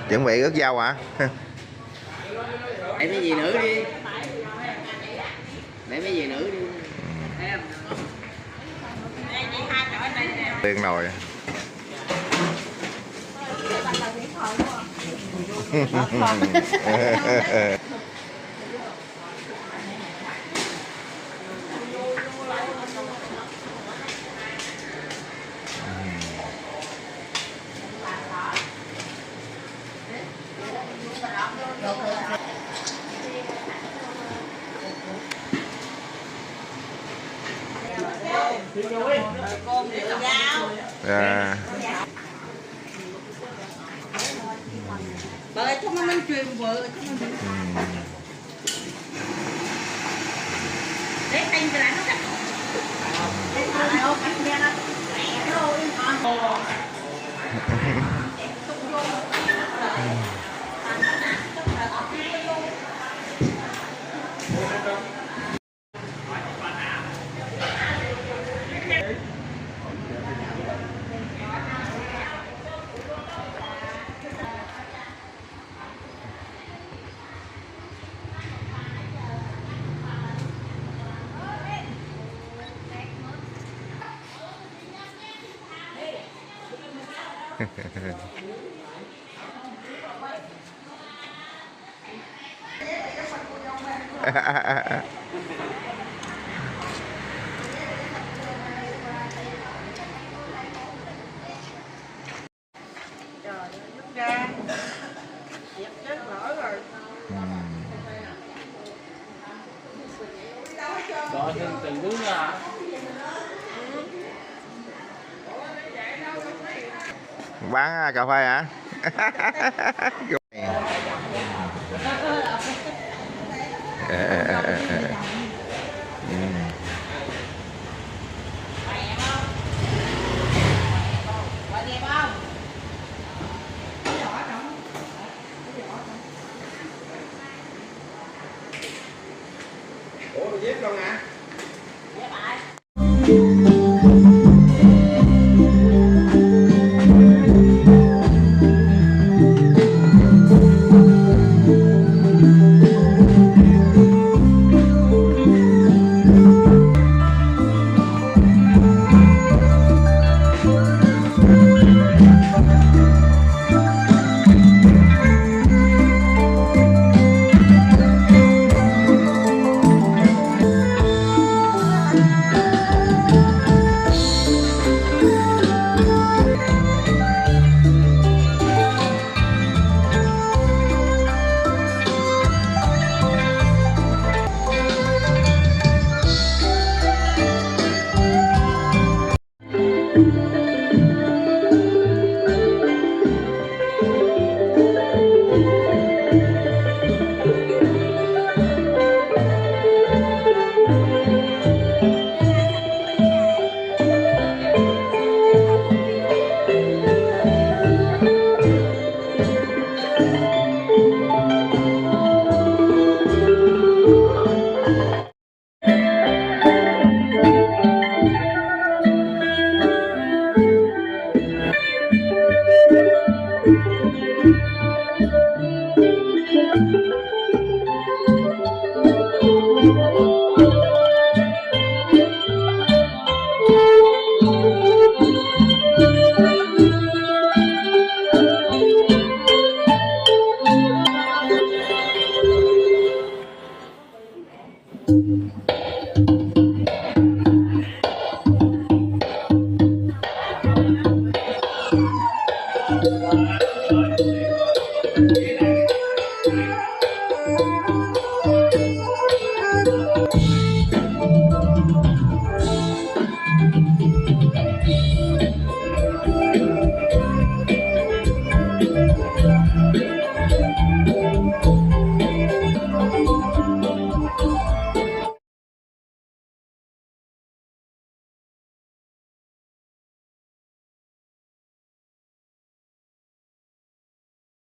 Speaker 1: Chuẩn bị ướt dâu hả?
Speaker 2: Để mấy gì nữa đi. Để mấy gì nữa đi.
Speaker 1: Tiên nồi.
Speaker 3: Dạ. Bởi cho nó mình truyền vợ để anh lại nó cắt.
Speaker 6: Rồi thì từng đứa nha.
Speaker 1: Bán cà phê hả? con hả?